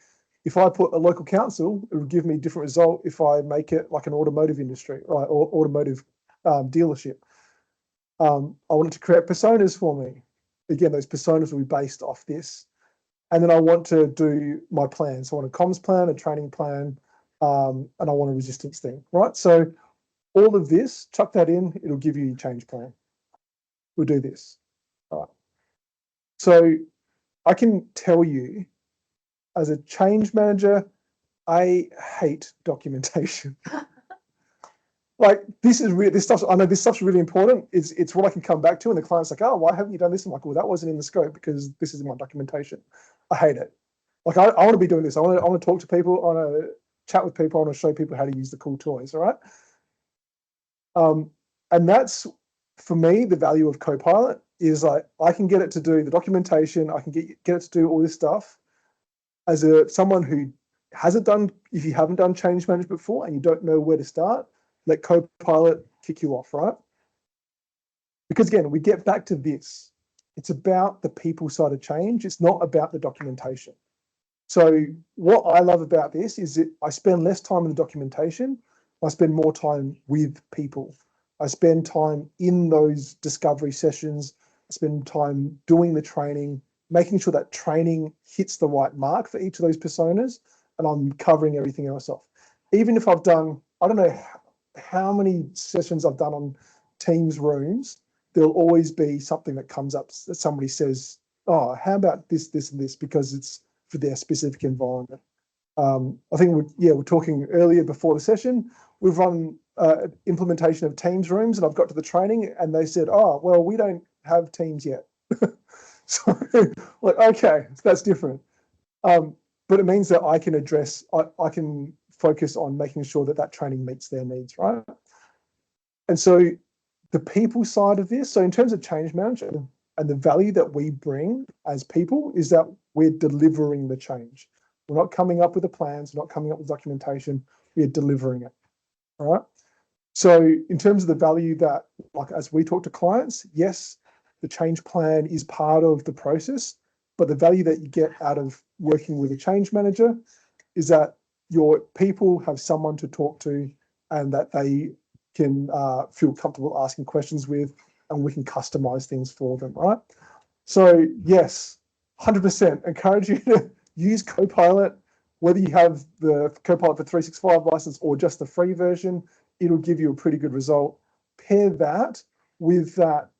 if I put a local council, it will give me a different result if I make it like an automotive industry, right, or automotive dealership. I wanted to create personas for me. Again, those personas will be based off this. And then I want to do my plan. So I want a comms plan, a training plan, and I want a resistance thing, right? So all of this, chuck that in, it'll give you your change plan. We'll do this. All right. So I can tell you, as a change manager, I hate documentation. Like this stuff. I know this stuff's really important. It's what I can come back to, and the client's like, "Oh, why haven't you done this?" I'm like, "Well, that wasn't in the scope because this is my documentation." I hate it. Like I want to be doing this. I want to talk to people. I want to chat with people. I want to show people how to use the cool toys. All right. And that's for me the value of Copilot is like I can get it to do the documentation. I can get it to do all this stuff. As someone who hasn't done, if you haven't done change management before and you don't know where to start, let Copilot kick you off, right? Because again, we get back to this. It's about the people side of change. It's not about the documentation. So what I love about this is that I spend less time in the documentation. I spend more time with people. I spend time in those discovery sessions. I spend time doing the training, making sure that training hits the right mark for each of those personas, and I'm covering everything else off. Even if I've done, I don't know how many sessions I've done on Teams rooms, there'll always be something that comes up that somebody says, oh, how about this, this, and this, because it's for their specific environment. I think we're talking earlier before the session, we've run implementation of Teams rooms, and I've got to the training and they said, oh, well, we don't have Teams yet. So like, okay, that's different. But it means that I can address, I can focus on making sure that that training meets their needs, right? And so the people side of this, so in terms of change management and the value that we bring as people is that we're delivering the change. We're not coming up with the plans, we're not coming up with documentation. we are delivering it. All right. So in terms of the value that, like, as we talk to clients, yes, the change plan is part of the process, but the value that you get out of working with a change manager is that your people have someone to talk to and that they can feel comfortable asking questions with, and we can customize things for them, right? So yes, 100% encourage you to use Copilot, whether you have the Copilot for 365 license or just the free version, it'll give you a pretty good result. Pair that with that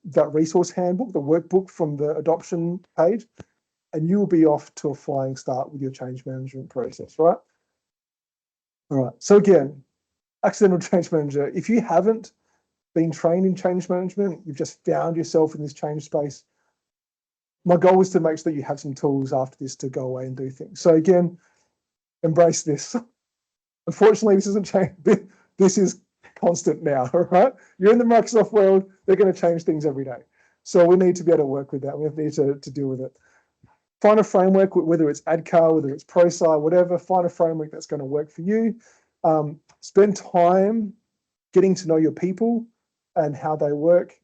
that resource handbook, the workbook from the adoption page, and you will be off to a flying start with your change management process, right? All right. So again, accidental change manager, if you haven't been trained in change management, you've just found yourself in this change space, my goal is to make sure that you have some tools after this to go away and do things. So again, embrace this. Unfortunately, this isn't change. This is constant now, all right? You're in the Microsoft world, they're going to change things every day. So we need to be able to work with that. We need to deal with it. Find a framework, whether it's ADCAR, whether it's ProSci, whatever, find a framework that's going to work for you. Spend time getting to know your people and how they work.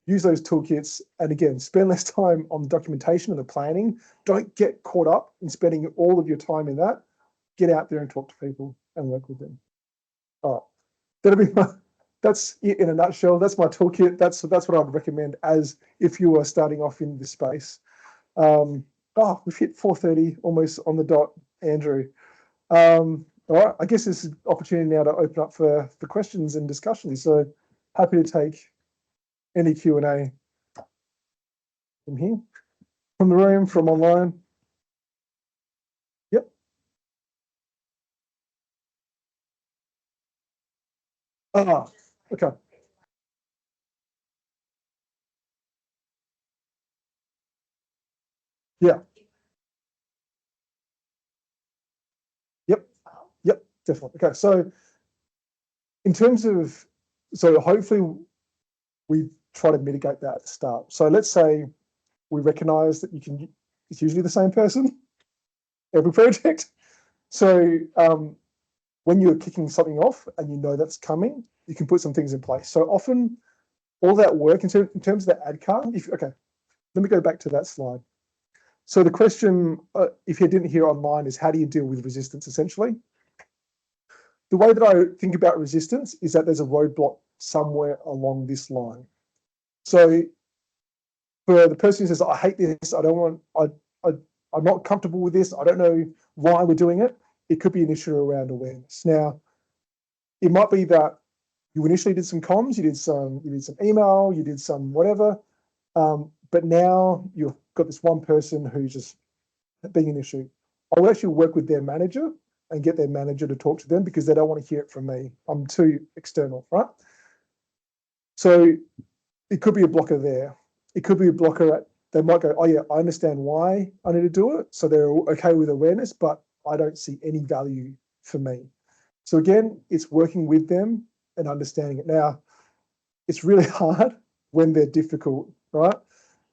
Use those toolkits. And again, spend less time on the documentation and the planning. Don't get caught up in spending all of your time in that. Get out there and talk to people and work with them. All right. That'll be that's it in a nutshell. That's my toolkit. That's what I'd recommend as if you are starting off in this space. We've hit 4:30 almost on the dot, Andrew. All right, I guess this is opportunity now to open up for questions and discussions. So happy to take any Q&A from here, from the room, from online. Yep. Okay. Yeah. Yep, definitely. Okay, so in terms of, so hopefully we try to mitigate that at the start. So let's say we recognize that it's usually the same person every project. So when you're kicking something off and you know that's coming, you can put some things in place. So often all that work in terms of the ADCAR, let me go back to that slide. So the question, if you didn't hear online, is how do you deal with resistance essentially? The way that I think about resistance is that there's a roadblock somewhere along this line. So for the person who says, I hate this, I'm not comfortable with this, I don't know why we're doing it, it could be an issue around awareness. Now, it might be that you initially did some comms, you did some email, you did some whatever, but now you've got this one person who's just being an issue. I will actually work with their manager and get their manager to talk to them because they don't want to hear it from me. I'm too external, right? So it could be a blocker there. It could be a blocker at, they might go, oh yeah, I understand why I need to do it. So they're okay with awareness, but I don't see any value for me. So again, it's working with them and understanding it. Now, it's really hard when they're difficult, right?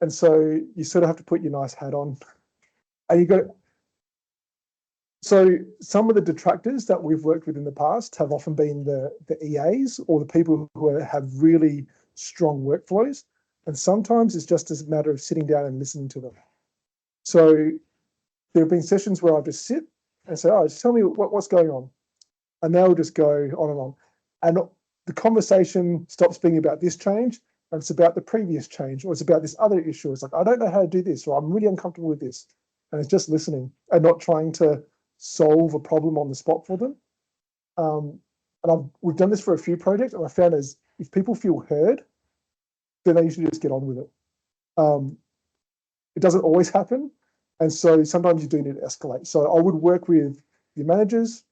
And so you sort of have to put your nice hat on. And you got, so some of the detractors that we've worked with in the past have often been the EAs or the people who have really strong workflows. And sometimes it's just a matter of sitting down and listening to them. So there have been sessions where I just sit and say, oh, just tell me what's going on. And they'll just go on and on. And the conversation stops being about this change and it's about the previous change, or it's about this other issue. It's like, I don't know how to do this, or I'm really uncomfortable with this. And it's just listening and not trying to solve a problem on the spot for them. We've done this for a few projects, and I found is if people feel heard, then they usually just get on with it. It doesn't always happen. And so sometimes you do need to escalate. So I would work with your managers.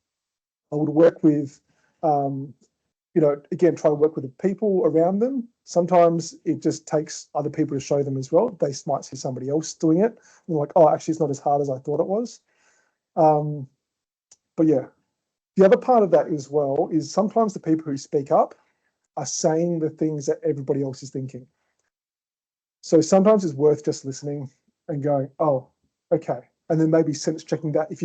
I would work with, again, try to work with the people around them. Sometimes it just takes other people to show them as well. They might see somebody else doing it. And they're like, oh, actually, it's not as hard as I thought it was. But yeah, the other part of that as well is sometimes the people who speak up are saying the things that everybody else is thinking. So sometimes it's worth just listening and going, oh, okay. And then maybe sense checking that if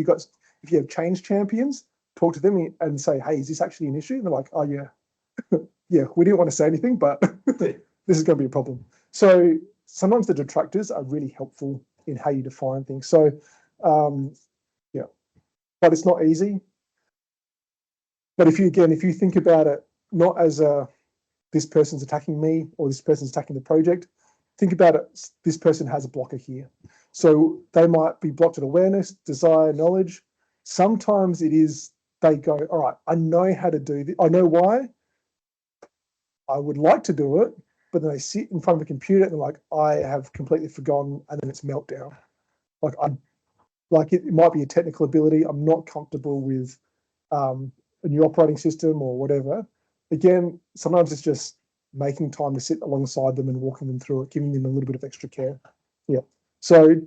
if you have change champions, talk to them and say, hey, is this actually an issue? And they're like, oh yeah, yeah, we didn't want to say anything, but this is going to be a problem. So sometimes the detractors are really helpful in how you define things. So yeah, but it's not easy. But if you think about it, not as this person's attacking me or this person's attacking the project, think about it, this person has a blocker here. So they might be blocked at awareness, desire, knowledge. Sometimes it is they go, all right, I know how to do this. I know why. I would like to do it, but then they sit in front of a computer and they're like, I have completely forgotten, and then it's meltdown. Like it might be a technical ability. I'm not comfortable with a new operating system or whatever. Again, sometimes it's just making time to sit alongside them and walking them through it, giving them a little bit of extra care. Yeah. So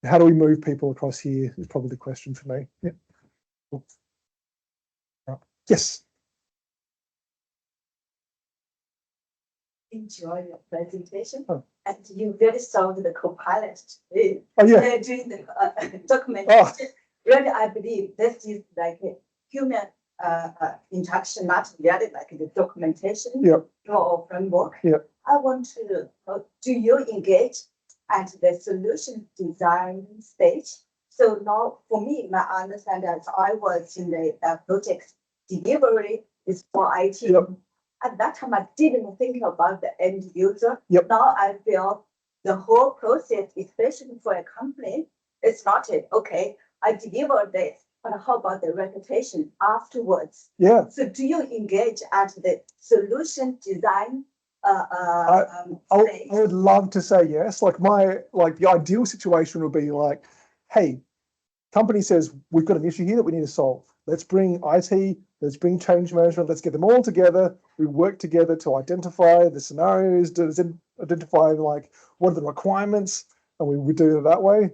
how do we move people across here is probably the question for me. Yeah. Cool. Right. Yes. Enjoy your presentation, Oh. and you really solved the co-pilot Oh yeah. during the documentation. Really, I believe this is like a human interaction, not really like the documentation or framework. Yeah. I want to know, do you engage at the solution design stage? So now, for me, my understanding is I was in the project delivery is for IT. Yep. At that time, I didn't think about the end user. Yep. Now I feel the whole process, especially for a company, it's not it. Okay, I delivered this, but how about the reputation afterwards? Yeah. So do you engage at the solution design I stage? would love to say yes. Like the ideal situation would be like, hey, company says we've got an issue here that we need to solve. Let's bring IT, let's bring change management, let's get them all together. We work together to identify the scenarios, to identify like what are the requirements, and we would do it that way.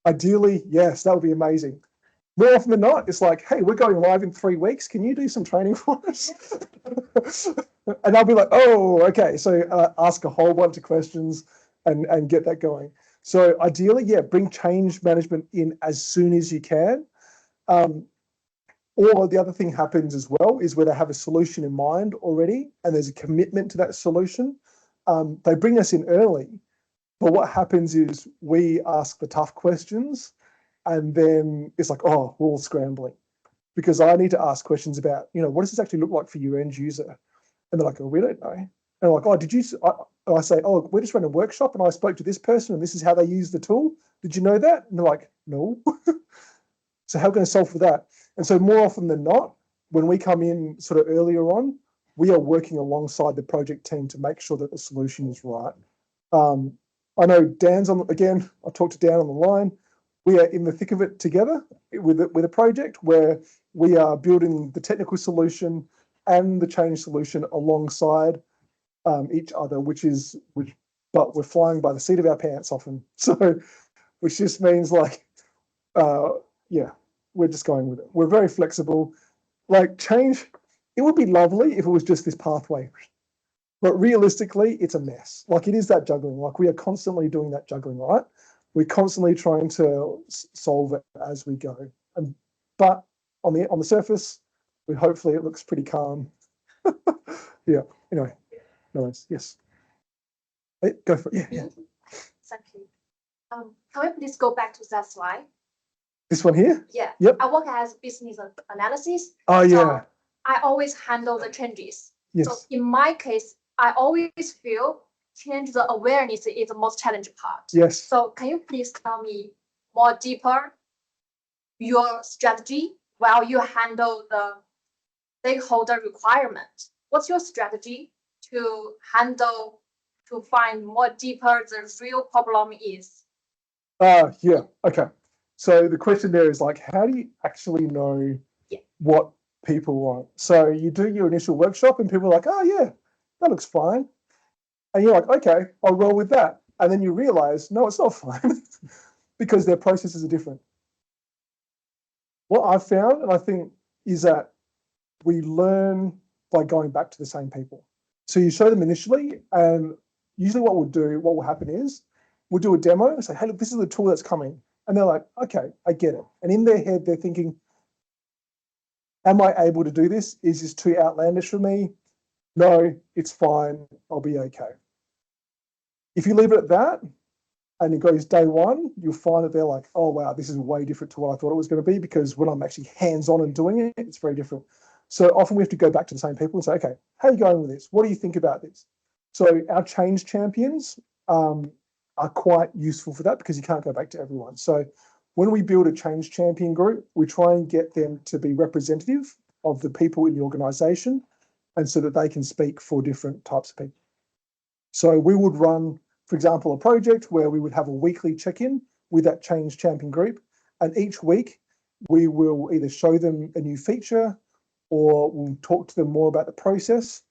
Ideally, yes, that would be amazing. More often than not, it's like, hey, we're going live in 3 weeks. Can you do some training for us? And I'll be like, oh, okay. So ask a whole bunch of questions and get that going. So ideally, yeah, bring change management in as soon as you can. Or the other thing happens as well is where they have a solution in mind already and there's a commitment to that solution. They bring us in early, but what happens is we ask the tough questions and then it's like, oh, we're all scrambling because I need to ask questions about, what does this actually look like for your end user? And they're like, oh, we don't know. And they're like, oh, did you? I say, oh, we just ran a workshop and I spoke to this person and this is how they use the tool. Did you know that? And they're like, no. So how can I solve for that? And so more often than not, when we come in sort of earlier on, we are working alongside the project team to make sure that the solution is right. I know Dan's on, again, I talked to Dan on the line. We are in the thick of it together with a project where we are building the technical solution and the change solution alongside each other, but we're flying by the seat of our pants often. So, which just means like, yeah, we're just going with it. We're very flexible. Like change, it would be lovely if it was just this pathway, but realistically, it's a mess. Like it is that juggling. Like we are constantly doing that juggling, right? We're constantly trying to solve it as we go. But on the surface, hopefully it looks pretty calm. Yeah. Anyway, no worries. Yes. Hey, go for it. Yeah. Thank you. Can we please go back to that slide? This one here? Yeah. Yep. I work as business analysis. Oh yeah. So I always handle the changes. Yes. So in my case, I always feel change the awareness is the most challenging part. Yes. So can you please tell me more deeper your strategy while you handle the stakeholder requirement? What's your strategy to find more deeper the real problem is? Yeah. Okay. So the question there is like, how do you actually know what people want? So you do your initial workshop and people are like, oh yeah, that looks fine. And you're like, okay, I'll roll with that. And then you realize, no, it's not fine because their processes are different. What I've found, and I think, is that we learn by going back to the same people. So you show them initially, and usually what will happen is we'll do a demo and say, hey, look, this is the tool that's coming. And they're like, okay, I get it. And in their head, they're thinking, am I able to do this? Is this too outlandish for me? No, it's fine. I'll be okay. If you leave it at that and it goes day one, you'll find that they're like, oh, wow, this is way different to what I thought it was going to be, because when I'm actually hands-on and doing it, it's very different. So often we have to go back to the same people and say, okay, how are you going with this? What do you think about this? So our change champions are quite useful for that, because you can't go back to everyone. So when we build a change champion group, we try and get them to be representative of the people in the organization, and so that they can speak for different types of people. So we would run, for example, a project where we would have a weekly check-in with that change champion group. And each week we will either show them a new feature, or we'll talk to them more about the process,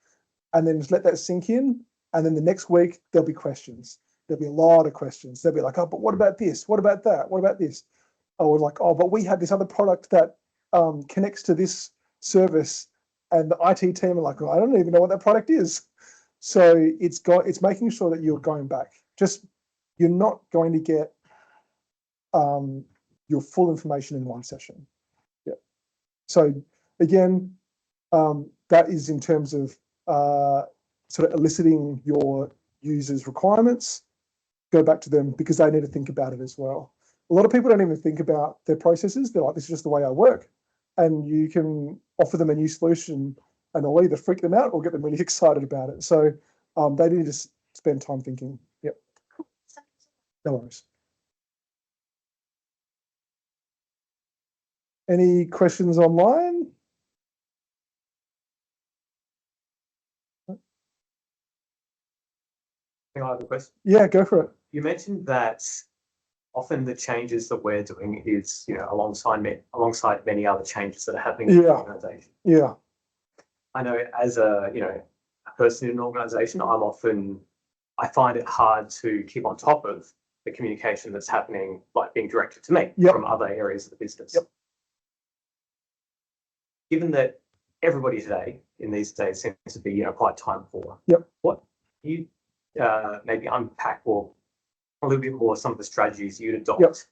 and then just let that sink in. And then the next week there'll be questions. There'll be a lot of questions. They'll be like, oh, but what about this? What about that? What about this? Oh, we're like, oh, but we have this other product that connects to this service. And the IT team are like, oh, I don't even know what that product is. So it's making sure that you're going back. You're not going to get your full information in one session. Yeah. So again, that is in terms of sort of eliciting your users' requirements. Go back to them, because they need to think about it as well. A lot of people don't even think about their processes. They're like, this is just the way I work. And you can offer them a new solution, and it'll either freak them out or get them really excited about it. So they need to spend time thinking. Yep. No worries. Any questions online? I have a question. Yeah, go for it. You mentioned that often the changes that we're doing is, alongside many other changes that are happening in the organization. Yeah. I know as a person in an organization, I find it hard to keep on top of the communication that's happening, like being directed to me from other areas of the business. Yep. Given that everybody today in these days seems to be, quite time poor. Yep. What you maybe unpack or a little bit more some of the strategies you'd adopt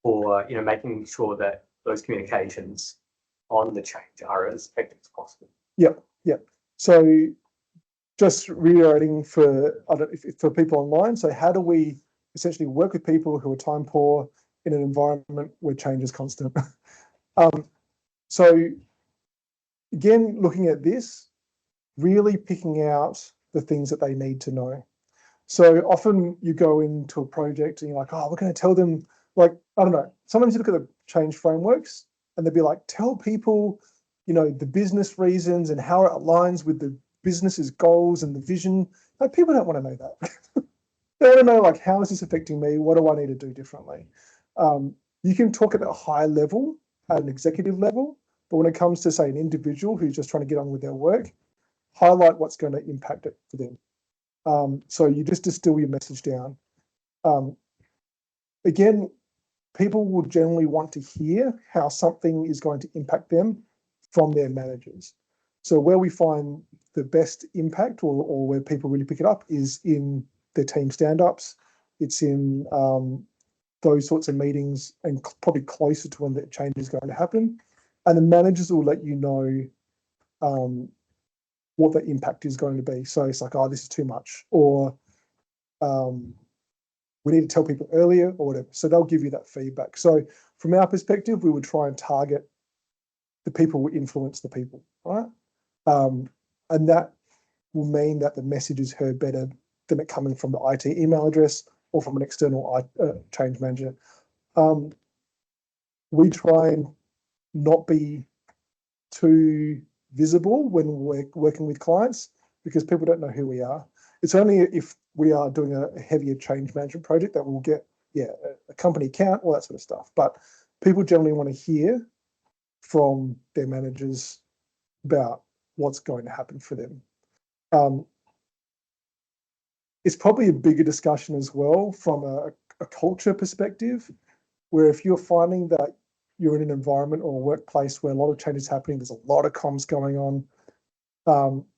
for, making sure that those communications on the change are as effective as possible. Yep. So just reiterating for people online, so how do we essentially work with people who are time poor in an environment where change is constant? So again, looking at this, really picking out the things that they need to know. So often you go into a project and you're like, oh, we're going to tell them, like, I don't know. Sometimes you look at the change frameworks and they'll be like, tell people, the business reasons and how it aligns with the business's goals and the vision. Like, people don't want to know that. They want to know, like, how is this affecting me? What do I need to do differently? You can talk at a high level, at an executive level, but when it comes to, say, an individual who's just trying to get on with their work, highlight what's going to impact it for them. So you just distill your message down. Again, people will generally want to hear how something is going to impact them from their managers. So where we find the best impact, or where people really pick it up, is in their team stand-ups. It's in those sorts of meetings, and probably closer to when the change is going to happen. And the managers will let you know what the impact is going to be. So it's like, oh, this is too much, or we need to tell people earlier, or whatever. So they'll give you that feedback. So from our perspective, we would try and target the people who influence the people, right? And that will mean that the message is heard better than it coming from the IT email address or from an external change manager. We try and not be too visible when we're working with clients, because people don't know who we are. It's only if we are doing a heavier change management project that we'll get a company account, all that sort of stuff. But people generally want to hear from their managers about what's going to happen for them. It's probably a bigger discussion as well from a culture perspective, where if you're finding that you're in an environment or a workplace where a lot of change is happening, there's a lot of comms going on,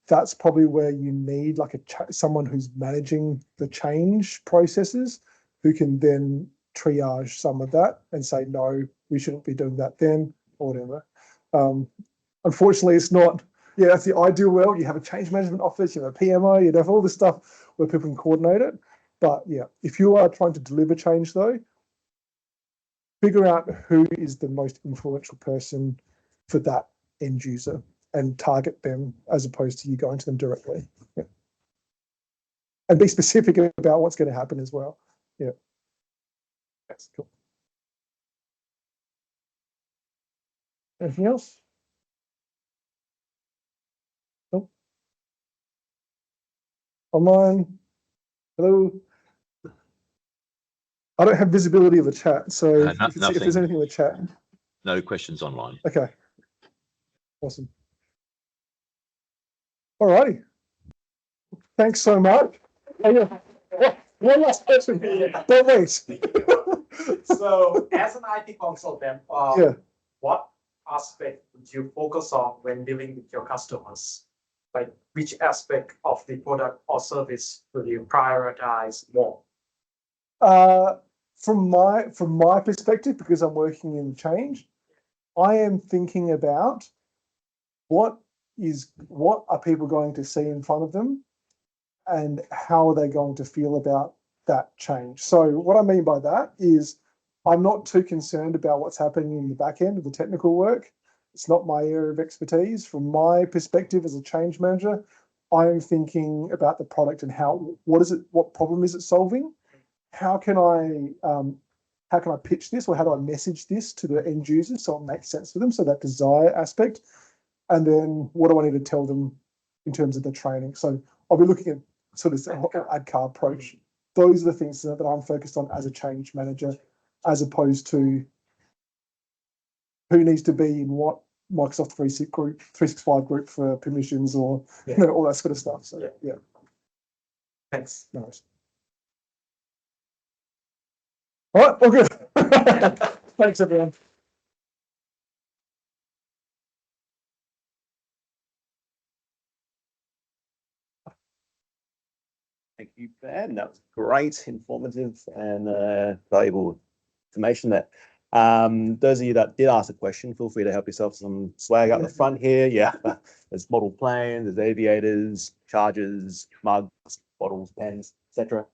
that's probably where you need like someone who's managing the change processes, who can then triage some of that and say, no, we shouldn't be doing that then, or whatever. Unfortunately, it's not, yeah, that's the ideal world. You have a change management office, you have a PMO, you'd have all this stuff where people can coordinate it. But yeah, if you are trying to deliver change though, figure out who is the most influential person for that end user and target them as opposed to you going to them directly. Yeah. And be specific about what's going to happen as well. Yeah. That's cool. Anything else? Nope. Online. Hello. I don't have visibility of the chat, so if there's anything in the chat. No questions online. Okay. Awesome. All righty. Thanks so much. Oh, yeah. One last question. Don't wait. So, as an IT consultant, Yeah. what aspect would you focus on when dealing with your customers? Like, which aspect of the product or service will you prioritize more? From my perspective, because I'm working in change, I am thinking about what are people going to see in front of them and how are they going to feel about that change. So what I mean by that is I'm not too concerned about what's happening in the back end of the technical work. It's not my area of expertise. From my perspective as a change manager, I am thinking about the product and what problem is it solving? How can I pitch this, or how do I message this to the end user so it makes sense for them? So that desire aspect, and then what do I need to tell them in terms of the training? So I'll be looking at sort of ADCAR approach. Those are the things that I'm focused on as a change manager, as opposed to who needs to be in what Microsoft 365 group for permissions or all that sort of stuff. So yeah. Thanks. Nice. All right, well, good. Thanks, everyone. Thank you, Ben. That was great, informative, and valuable information there. Those of you that did ask a question, feel free to help yourself some swag out the front here. Yeah, there's model planes, there's aviators, chargers, mugs, bottles, pens, etc.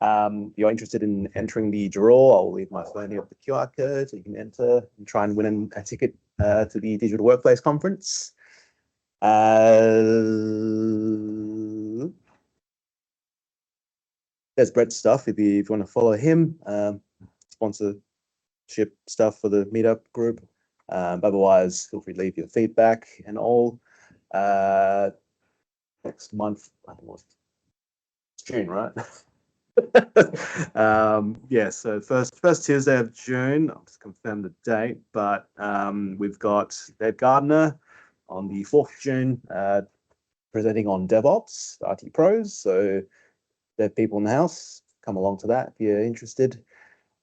If you're interested in entering the draw, I'll leave my phone here with the QR code so you can enter and try and win a ticket to the Digital Workplace Conference. There's Brett's stuff if you want to follow him. Sponsorship stuff for the Meetup group. Otherwise, feel free to leave your feedback and all. Next month, I think it's June, right? Yeah, so first Tuesday of June, I'll just confirm the date, but we've got Dave Gardner on the 4th of June presenting on DevOps, IT pros. So dev people in the house, come along to that if you're interested.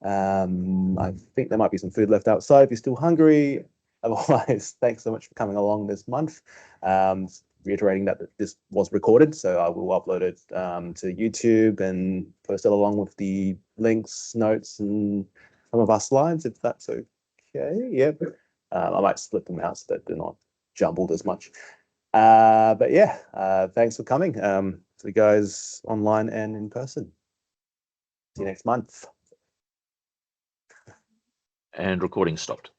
I think there might be some food left outside if you're still hungry. Otherwise, thanks so much for coming along this month. Reiterating that this was recorded, so I will upload it to YouTube and post it along with the links, notes, and some of our slides, if that's okay. Yep. I might split them out so that they're not jumbled as much. But yeah, thanks for coming to the guys online and in person. See you next month. And recording stopped.